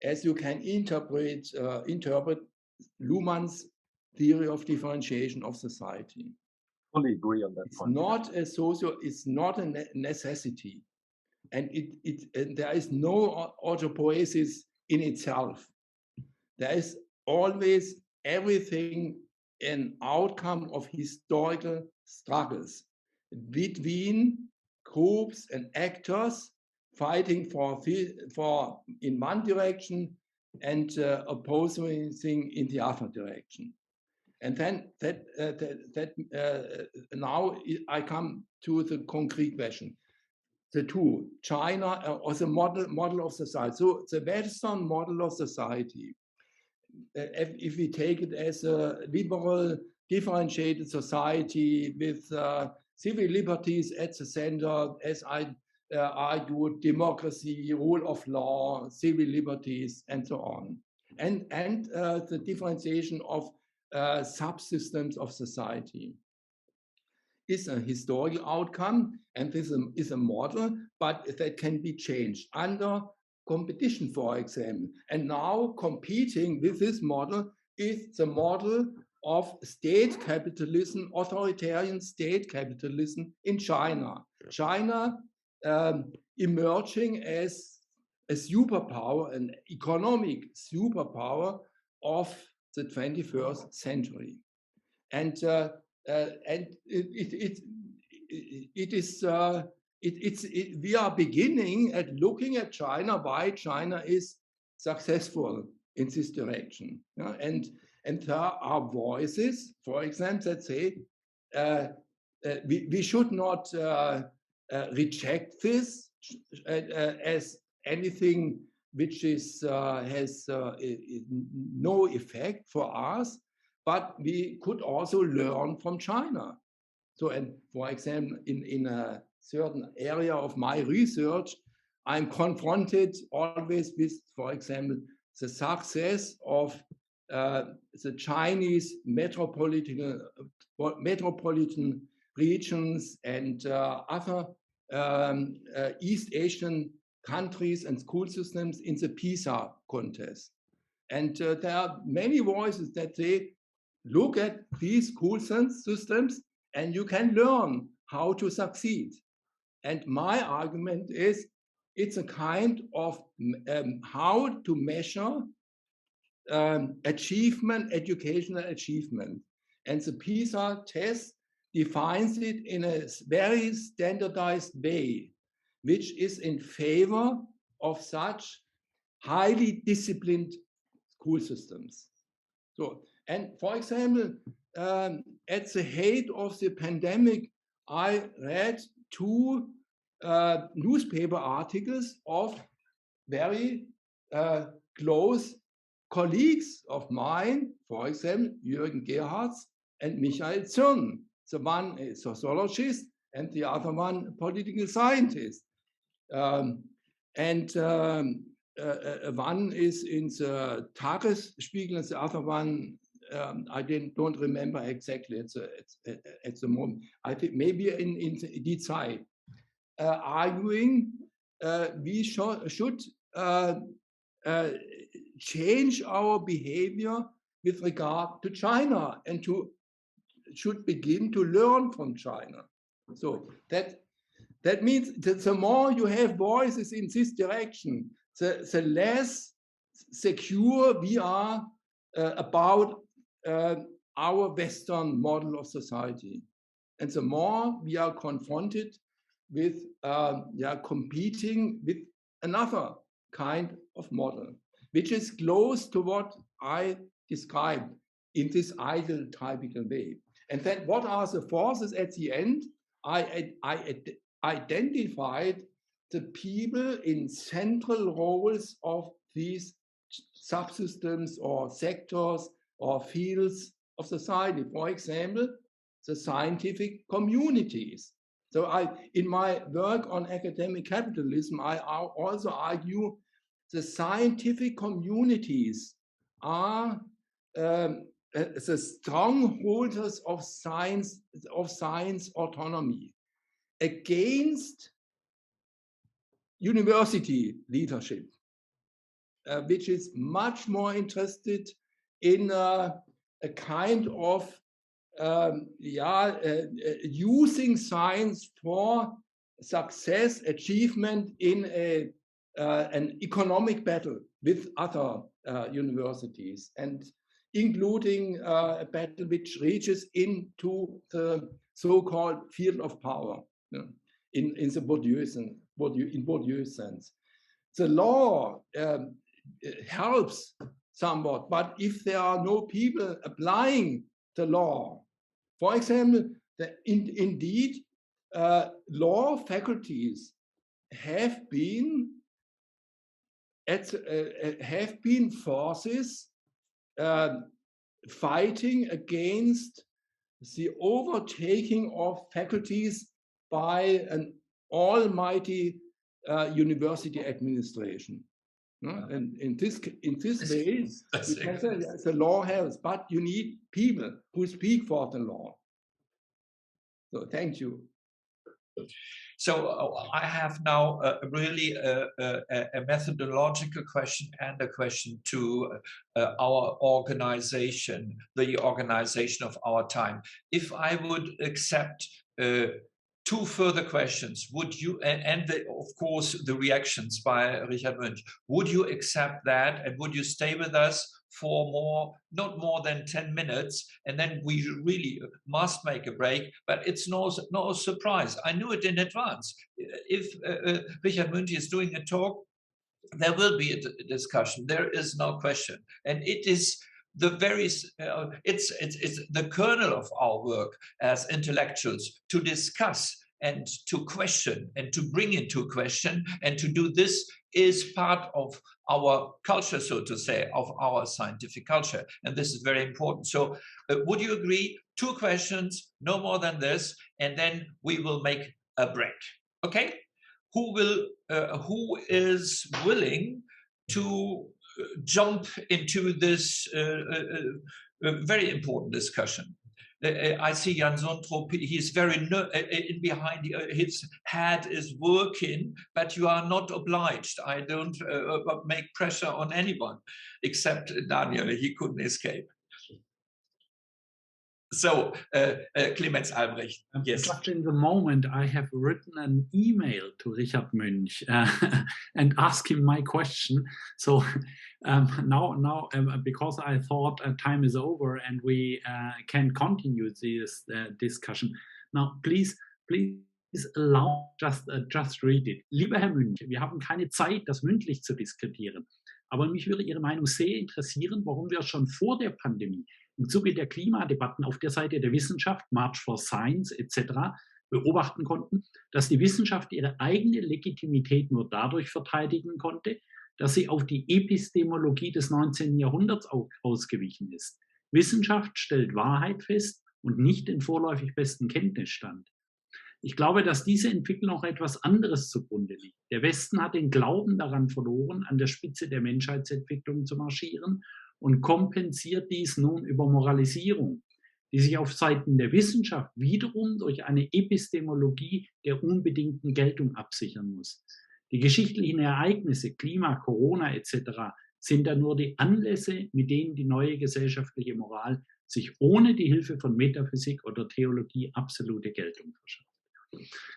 as you can interpret Luhmann's theory of differentiation of society. Fully agree on that point. It's not a necessity, and there is no autopoiesis in itself. There is always everything an outcome of historical struggles between groups and actors fighting for in one direction and opposing in the other direction. And then now I come to the concrete question. the two, China or the model of society. So the Western model of society, if we take it as a liberal, differentiated society with civil liberties at the center, as I argued, democracy, rule of law, civil liberties, and so on, and the differentiation of subsystems of society is a historical outcome, and this is a model, but that can be changed under competition, for example. And now competing with this model is the model of state capitalism, authoritarian state capitalism in China. China emerging as a superpower, an economic superpower of the 21st century. And we are beginning at looking at China, why China is successful in this direction. Yeah? And there are voices, for example, that say we should not reject this as anything which is has no effect for us, but we could also learn from China. So, and for example, in a certain area of my research, I'm confronted always with, for example, the success of the Chinese metropolitan regions and other East Asian countries and school systems in the PISA contest. And there are many voices that say, look at these school systems and you can learn how to succeed. And my argument is, it's a kind of how to measure achievement, educational achievement. And the PISA test defines it in a very standardized way, which is in favor of such highly disciplined school systems. So, and for example, at the height of the pandemic, I read two newspaper articles of very close colleagues of mine, for example, Jürgen Gephart and Michael Zürn. The one is sociologist and the other one political scientist. One is in the Tagesspiegel and the other one, I don't remember exactly at the moment. I think maybe in Die Zeit, arguing we should change our behavior with regard to China and should begin to learn from China. So that means that the more you have voices in this direction, the less secure we are about our Western model of society. And the more we are confronted with competing with another kind of model, which is close to what I described in this ideal typical way. And then what are the forces at the end? I identified the people in central roles of these subsystems or sectors or fields of society. For example, the scientific communities. So in my work on academic capitalism, I also argue the scientific communities are the strongholders of science autonomy against university leadership, which is much more interested in a kind of using science for success, achievement in an economic battle with other universities, and including a battle which reaches into the so-called field of power in the Bourdieu sense. The law helps somewhat, but if there are no people applying the law, for example, indeed, law faculties have been forces fighting against the overtaking of faculties by an almighty university administration. And in this way, you can say the law helps, but you need people who speak for the law. So thank you. So I have now really a methodological question and a question to our organization, the organization of our time. If I would accept two further questions, would you, and of course the reactions by Richard Münch, would you accept that and would you stay with us for not more than 10 minutes, and then we really must make a break, but it's no surprise. I knew it in advance. If Richard Münch is doing a talk, there will be a discussion. There is no question. And it is the very, it's the kernel of our work as intellectuals to discuss and to question and to bring into question, and to do this is part of our culture, so to say, of our scientific culture. And this is very important. So would you agree? 2 questions, no more than this, and then we will make a break. Okay? Who is willing to jump into this very important discussion? I see Jan Sontrup, he's very behind, his head is working, but you are not obliged. I don't make pressure on anyone, except Daniel, he couldn't escape. So, Clemens Albrecht, yes. Just in the moment, I have written an email to Richard Münch and asked him my question. So now, because I thought time is over and we can continue this discussion. Now, please allow, just read it. Lieber Herr Münch, wir haben keine Zeit, das mündlich zu diskutieren. Aber mich würde Ihre Meinung sehr interessieren, warum wir schon vor der Pandemie im Zuge der Klimadebatten auf der Seite der Wissenschaft, March for Science etc. beobachten konnten, dass die Wissenschaft ihre eigene Legitimität nur dadurch verteidigen konnte, dass sie auf die Epistemologie des 19. Jahrhunderts ausgewichen ist. Wissenschaft stellt Wahrheit fest und nicht den vorläufig besten Kenntnisstand. Ich glaube, dass diese Entwicklung auch etwas anderes zugrunde liegt. Der Westen hat den Glauben daran verloren, an der Spitze der Menschheitsentwicklung zu marschieren und kompensiert dies nun über Moralisierung, die sich auf Seiten der Wissenschaft wiederum durch eine Epistemologie der unbedingten Geltung absichern muss. Die geschichtlichen Ereignisse, Klima, Corona etc. sind dann nur die Anlässe, mit denen die neue gesellschaftliche Moral sich ohne die Hilfe von Metaphysik oder Theologie absolute Geltung verschafft.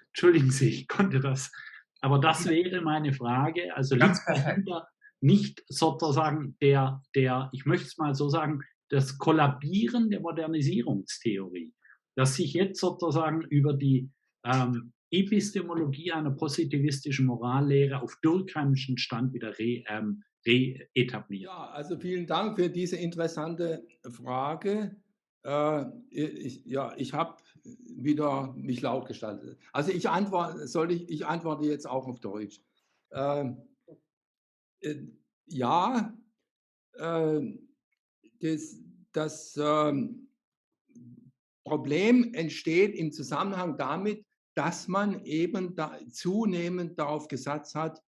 Entschuldigen Sie, ich konnte das, aber das wäre meine Frage. Also liegt dahinter nicht sozusagen ich möchte es mal so sagen, das Kollabieren der Modernisierungstheorie, dass sich jetzt sozusagen über die Epistemologie einer positivistischen Morallehre auf durkheimischen Stand wieder reetabliert. Ja, also vielen Dank für diese interessante Frage. Ich habe wieder mich laut gestaltet. Also ich antworte jetzt auch auf Deutsch. Das Problem entsteht im Zusammenhang damit, dass man eben zunehmend darauf gesetzt hat,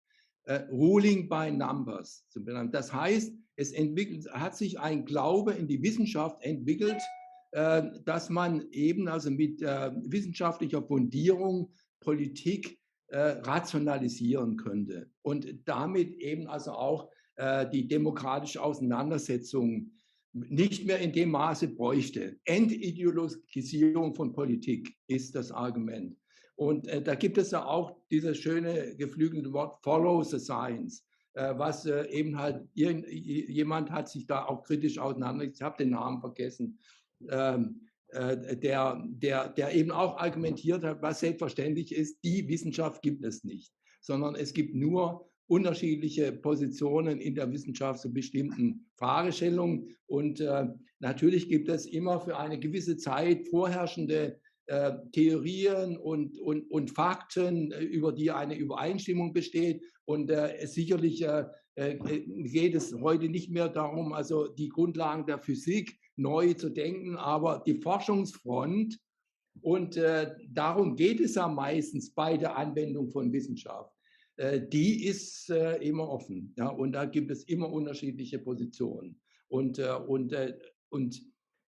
Ruling by Numbers zu benennen. Das heißt, hat sich ein Glaube in die Wissenschaft entwickelt, dass man eben also mit wissenschaftlicher Fundierung Politik rationalisieren könnte und damit eben also auch die demokratische Auseinandersetzung nicht mehr in dem Maße bräuchte. Entideologisierung von Politik ist das Argument. Und da gibt es ja auch dieses schöne geflügelte Wort Follow the Science, was eben halt, jemand hat sich da auch kritisch auseinandergesetzt, ich habe den Namen vergessen, der eben auch argumentiert hat, was selbstverständlich ist, die Wissenschaft gibt es nicht, sondern es gibt nur unterschiedliche Positionen in der Wissenschaft zu bestimmten Fragestellungen. Und natürlich gibt es immer für eine gewisse Zeit vorherrschende Theorien und Fakten, über die eine Übereinstimmung besteht. Und sicherlich geht es heute nicht mehr darum, also die Grundlagen der Physik neu zu denken, aber die Forschungsfront, und darum geht es ja meistens bei der Anwendung von Wissenschaft, die ist immer offen. Ja, und da gibt es immer unterschiedliche Positionen. Und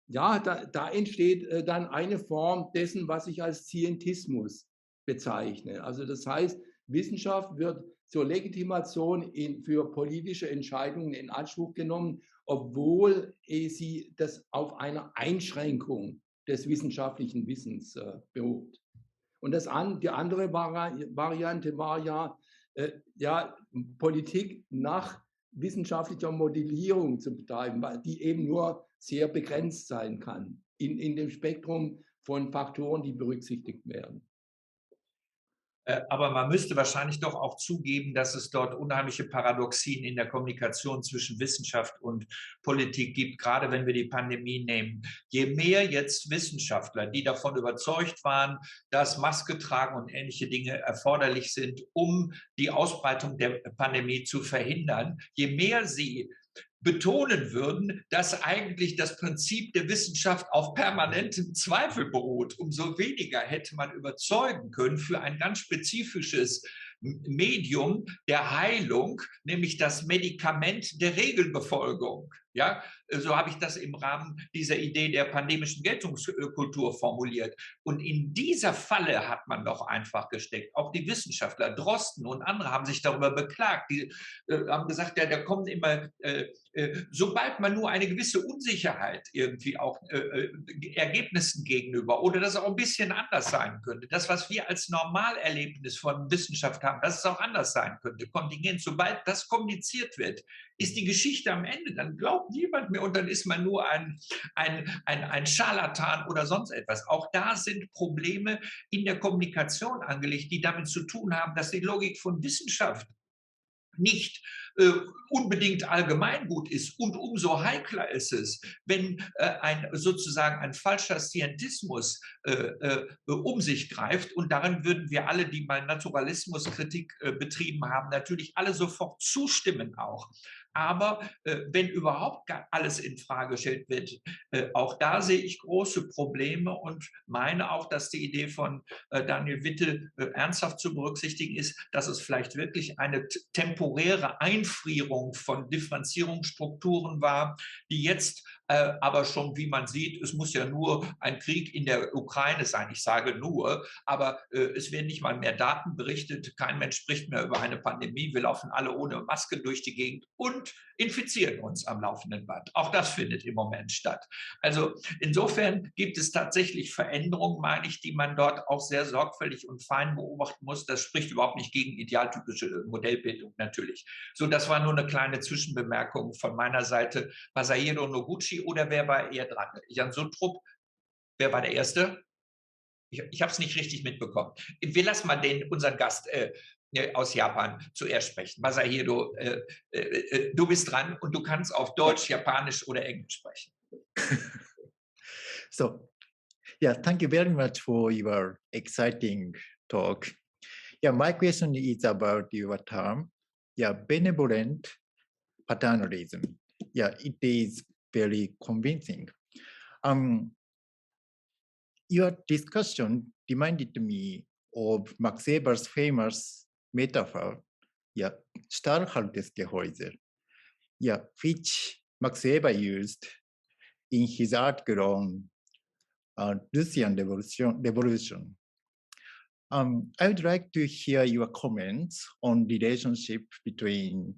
ja, da entsteht dann eine Form dessen, was ich als Scientismus bezeichne. Also das heißt, Wissenschaft wird zur Legitimation für politische Entscheidungen in Anspruch genommen, obwohl sie das auf einer Einschränkung des wissenschaftlichen Wissens beruht. Und die andere Variante war ja, Politik nach wissenschaftlicher Modellierung zu betreiben, die eben nur sehr begrenzt sein kann in dem Spektrum von Faktoren, die berücksichtigt werden. Aber man müsste wahrscheinlich doch auch zugeben, dass es dort unheimliche Paradoxien in der Kommunikation zwischen Wissenschaft und Politik gibt, gerade wenn wir die Pandemie nehmen. Je mehr jetzt Wissenschaftler, die davon überzeugt waren, dass Maske tragen und ähnliche Dinge erforderlich sind, um die Ausbreitung der Pandemie zu verhindern, je mehr sie betonen würden, dass eigentlich das Prinzip der Wissenschaft auf permanentem Zweifel beruht, umso weniger hätte man überzeugen können für ein ganz spezifisches Medium der Heilung, nämlich das Medikament der Regelbefolgung. Ja, so habe ich das im Rahmen dieser Idee der pandemischen Geltungskultur formuliert. Und in dieser Falle hat man doch einfach gesteckt. Auch die Wissenschaftler, Drosten und andere, haben sich darüber beklagt. Die haben gesagt, ja, da kommt immer, sobald man nur eine gewisse Unsicherheit irgendwie auch Ergebnissen gegenüber oder das auch ein bisschen anders sein könnte, das, was wir als Normalerlebnis von Wissenschaft haben, dass es auch anders sein könnte, Kontingent, sobald das kommuniziert wird, ist die Geschichte am Ende, dann glaubt niemand mehr und dann ist man nur ein Scharlatan oder sonst etwas. Auch da sind Probleme in der Kommunikation angelegt, die damit zu tun haben, dass die Logik von Wissenschaft nicht unbedingt allgemeingut ist. Und umso heikler ist es, wenn sozusagen ein falscher Scientismus um sich greift. Und darin würden wir alle, die mal Naturalismuskritik betrieben haben, natürlich alle sofort zustimmen auch. Aber wenn überhaupt alles in Frage gestellt wird, auch da sehe ich große Probleme und meine auch, dass die Idee von Daniel Witte ernsthaft zu berücksichtigen ist, dass es vielleicht wirklich eine temporäre Einfrierung von Differenzierungsstrukturen war, die jetzt aber schon, wie man sieht, es muss ja nur ein Krieg in der Ukraine sein. Ich sage nur, aber es werden nicht mal mehr Daten berichtet. Kein Mensch spricht mehr über eine Pandemie. Wir laufen alle ohne Maske durch die Gegend und infizieren uns am laufenden Band. Auch das findet im Moment statt. Also insofern gibt es tatsächlich Veränderungen, meine ich, die man dort auch sehr sorgfältig und fein beobachten muss. Das spricht überhaupt nicht gegen idealtypische Modellbildung natürlich. So, das war nur eine kleine Zwischenbemerkung von meiner Seite. Masahiro Noguchi oder wer war eher dran? Jan Suttrup, wer war der Erste? Ich habe es nicht richtig mitbekommen. Wir lassen mal unseren Gast aus Japan zuerst sprechen. Masahiro, du bist dran und du kannst auf Deutsch, Japanisch oder Englisch sprechen. So, yeah, thank you very much for your exciting talk. Yeah, my question is about your term, yeah, benevolent paternalism. Yeah, it is very convincing. Your discussion reminded me of Max Weber's famous metaphor, yeah, stahlhartes Gehäuse, yeah, which Max Weber used in his article on Lucian revolution. I would like to hear your comments on the relationship between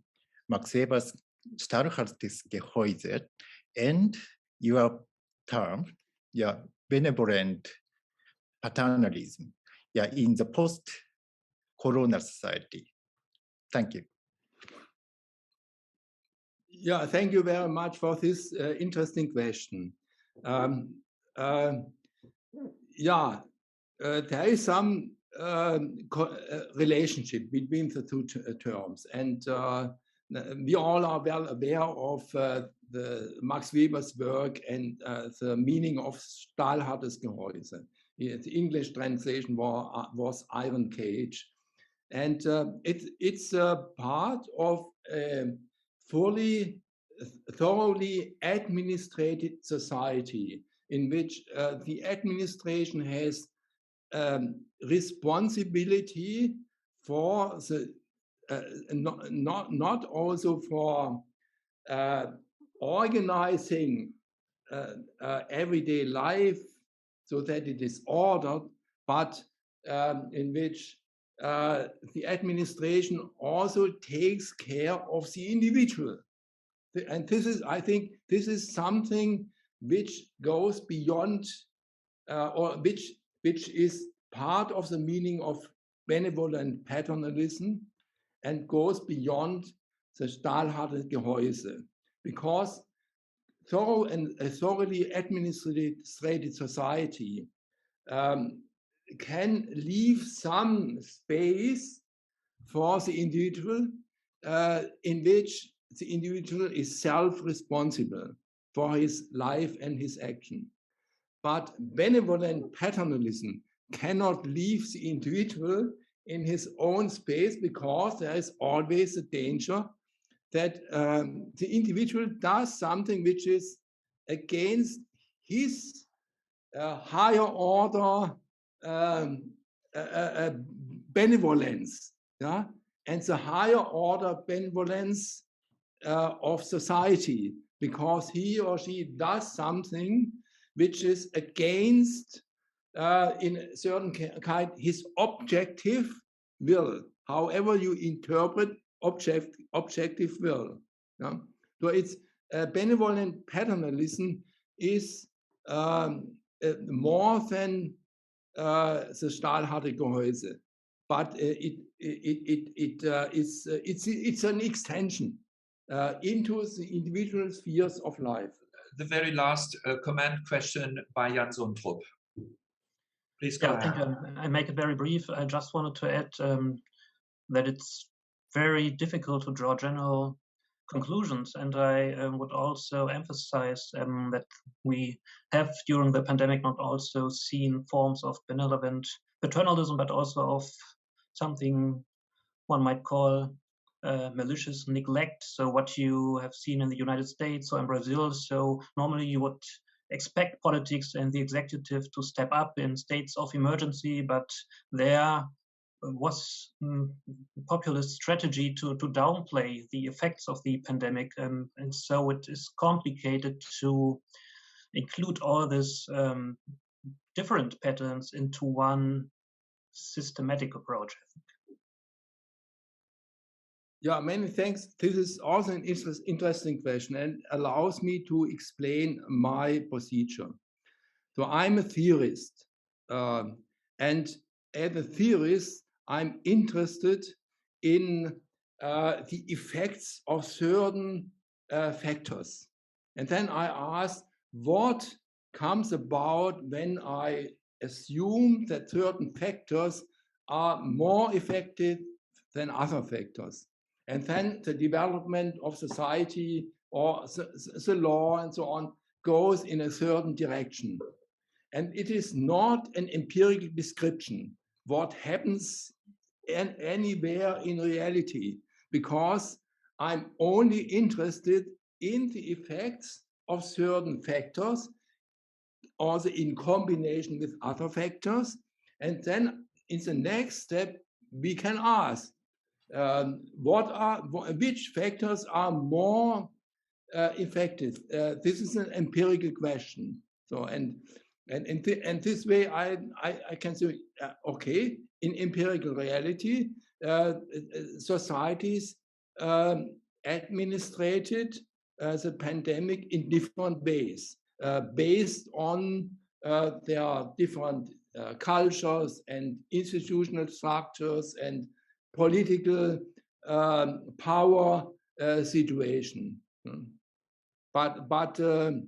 Max Weber's stahlhartes Gehäuse and your term, yeah, benevolent paternalism, yeah, in the post-corona society. Thank you. Yeah, thank you very much for this interesting question. Yeah, there is some relationship between the two terms, and we all are well aware of the Max Weber's work and the meaning of stahlhartes Gehäuse. The English translation was Iron Cage. And it's a part of a fully, thoroughly administrated society in which the administration has responsibility for the not also for organizing everyday life so that it is ordered, but in which the administration also takes care of the individual. And this is, I think, this is something which goes beyond, or which is part of the meaning of benevolent paternalism and goes beyond the stahlharte Gehäuse, because thorough and a thoroughly administrated society can leave some space for the individual in which the individual is self-responsible for his life and his action. But benevolent paternalism cannot leave the individual in his own space, because there is always a danger that the individual does something which is against his higher order benevolence, yeah? And the higher order benevolence of society, because he or she does something which is against, in a certain kind, his objective will, however you interpret objective will. Yeah? So it's benevolent paternalism is more than the stahlharte Gehäuse, but it's an extension into the individual spheres of life. The very last comment question by Jan Sundrup. Please go ahead. I think I make it very brief. I just wanted to add that it's very difficult to draw general conclusions, and I would also emphasize that we have during the pandemic not also seen forms of benevolent paternalism, but also of something one might call malicious neglect. So what you have seen in the United States or in Brazil, so normally you would expect politics and the executive to step up in states of emergency, but there was populist strategy to downplay the effects of the pandemic, and so it is complicated to include all these different patterns into one systematic approach, I think. Yeah, many thanks. This is also an interesting question and allows me to explain my procedure. So I'm a theorist, and as a theorist, I'm interested in the effects of certain factors. And then I ask what comes about when I assume that certain factors are more effective than other factors. And then the development of society or the law and so on goes in a certain direction. And it is not an empirical description what happens anywhere in reality, because I'm only interested in the effects of certain factors, also in combination with other factors. And then in the next step, we can ask, which factors are more effective? This is an empirical question. So, and this way, I can say, okay, in empirical reality, societies administrated the pandemic in different ways, based on their different cultures and institutional structures and political power situation. But the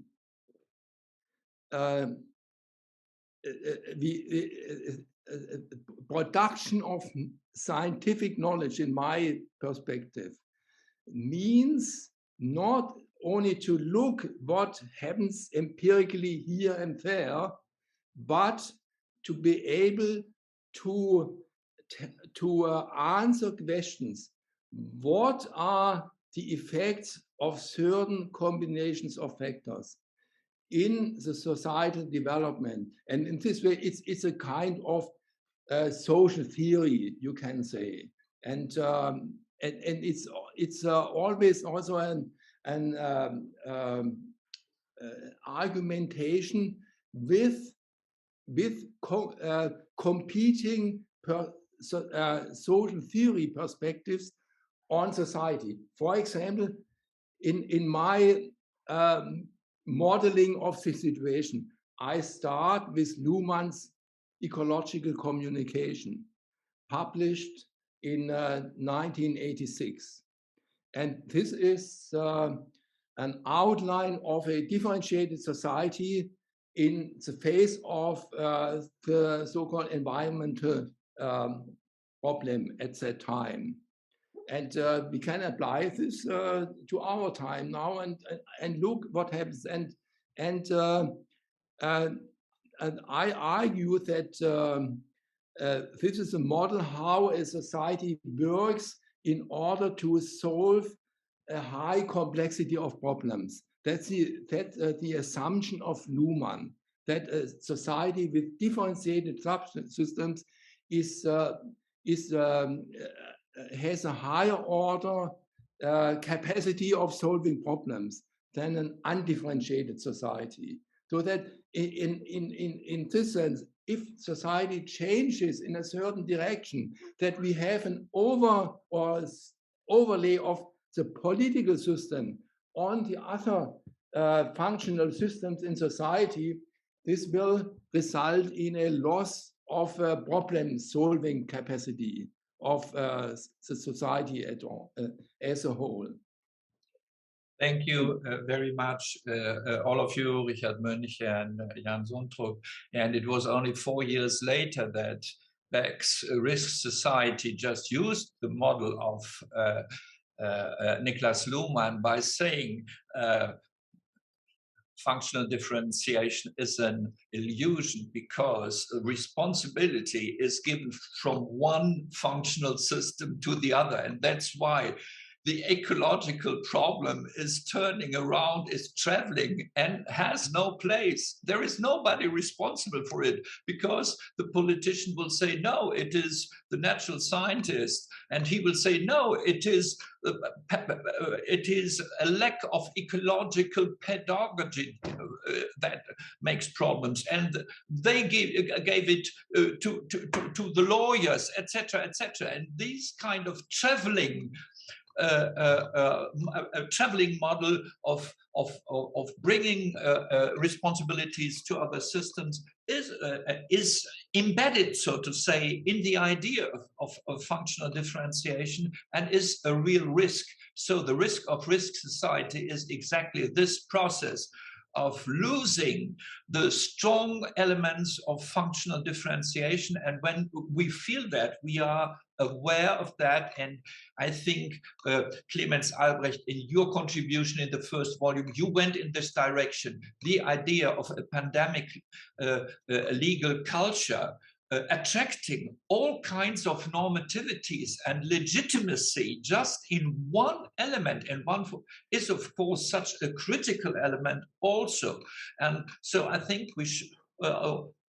production of scientific knowledge, in my perspective, means not only to look what happens empirically here and there, but to be able to answer questions. What are the effects of certain combinations of factors in the societal development? And in this way, it's a kind of social theory, you can say, and it's always also an argumentation with competing social theory perspectives on society. For example, in my modeling of the situation, I start with Luhmann's ecological communication, published in 1986. And this is an outline of a differentiated society in the face of the so-called environmental problem at that time. And we can apply this to our time now and look what happens. And I argue that this is a model how a society works in order to solve a high complexity of problems. That's the assumption of Luhmann, that a society with differentiated subsystems has a higher order capacity of solving problems than an undifferentiated society. So that in this sense, if society changes in a certain direction, that we have an overlay of the political system on the other functional systems in society, this will result in a loss of problem-solving capacity of the society as a whole. Thank you very much, all of you, Richard Münch and Jan Sundrup. And it was only 4 years later that Beck's Risk Society just used the model of Niklas Luhmann by saying functional differentiation is an illusion because responsibility is given from one functional system to the other. And that's why the ecological problem is turning around, is traveling, and has no place. There is nobody responsible for it because the politician will say, no, it is the natural scientist. And he will say, no, it is a lack of ecological pedagogy that makes problems. And they gave it to the lawyers, etc., etc. And these kind of traveling a traveling model of bringing responsibilities to other systems is embedded, so to say, in the idea of functional differentiation and is a real risk. So the risk of risk society is exactly this process of losing the strong elements of functional differentiation. And when we feel that, we are aware of that. And I think, Clemens Albrecht, in your contribution in the first volume, you went in this direction. The idea of a pandemic legal culture attracting all kinds of normativities and legitimacy just in one element and one is of course such a critical element also. And so I think we should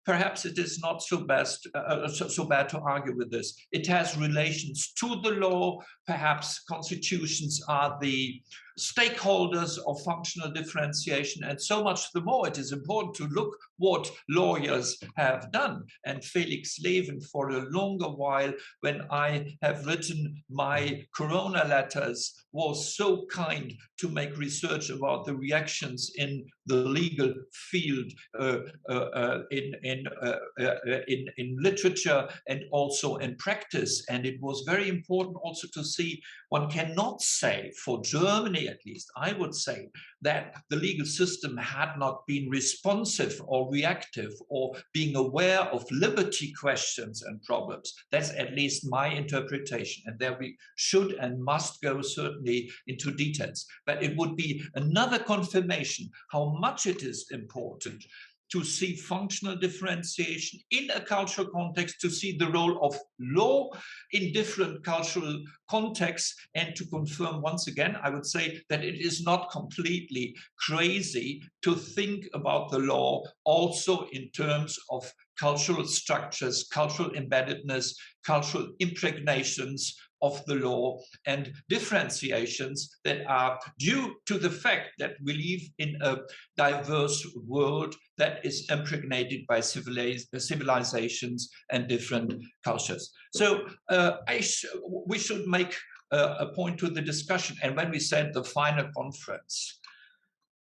perhaps it is not so bad to argue with this. It has relations to the law. Perhaps constitutions are the stakeholders of functional differentiation, and so much the more it is important to look what lawyers have done. And Felix Leven, for a longer while, when I have written my Corona letters, was so kind to make research about the reactions in the legal field, in literature and also in practice. And it was very important also to see, one cannot say, for Germany at least, I would say, that the legal system had not been responsive or reactive or being aware of liberty questions and problems. That's at least my interpretation. And there we should and must go certainly into details. But it would be another confirmation how much it is important to see functional differentiation in a cultural context, to see the role of law in different cultural contexts, and to confirm once again, I would say that it is not completely crazy to think about the law also in terms of cultural structures, cultural embeddedness, cultural impregnations of the law, and differentiations that are due to the fact that we live in a diverse world that is impregnated by civilizations and different cultures. So we should make a point to the discussion. And when we said the final conference,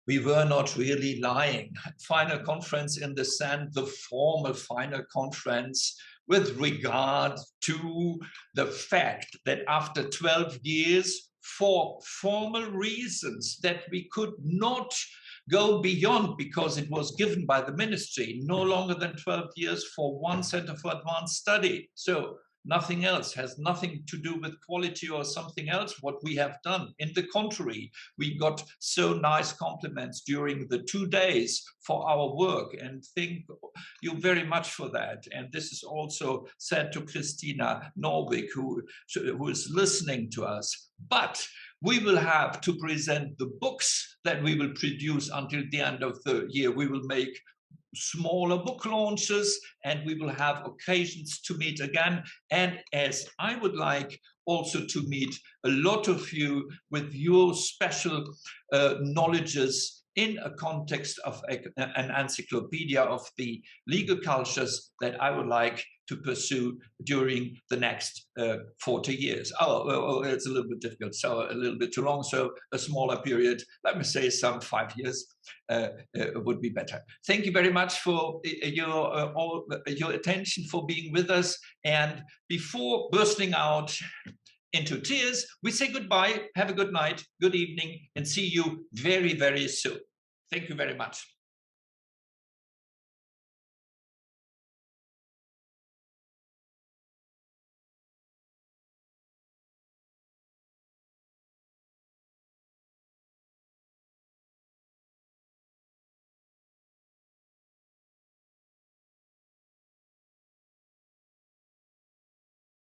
we were not really lying. Final conference in the sense, the formal final conference with regard to the fact that after 12 years, for formal reasons that we could not go beyond because it was given by the ministry, no longer than 12 years for one Center for Advanced Study. So nothing else, has nothing to do with quality or something else, what we have done. In the contrary, we got so nice compliments during the 2 days for our work, and thank you very much for that. And this is also said to Christina Norvig, who is listening to us. But we will have to present the books that we will produce until the end of the year. We will make smaller book launches, and we will have occasions to meet again. And as I would like also to meet a lot of you with your special knowledges in a context of an encyclopedia of the legal cultures that I would like to pursue during the next 40 years. Oh, it's a little bit difficult, so a little bit too long, so a smaller period, let me say some 5 years would be better. Thank you very much for your attention, for being with us. And before bursting out into tears, we say goodbye, have a good night, good evening, and see you very, very soon. Thank you very much.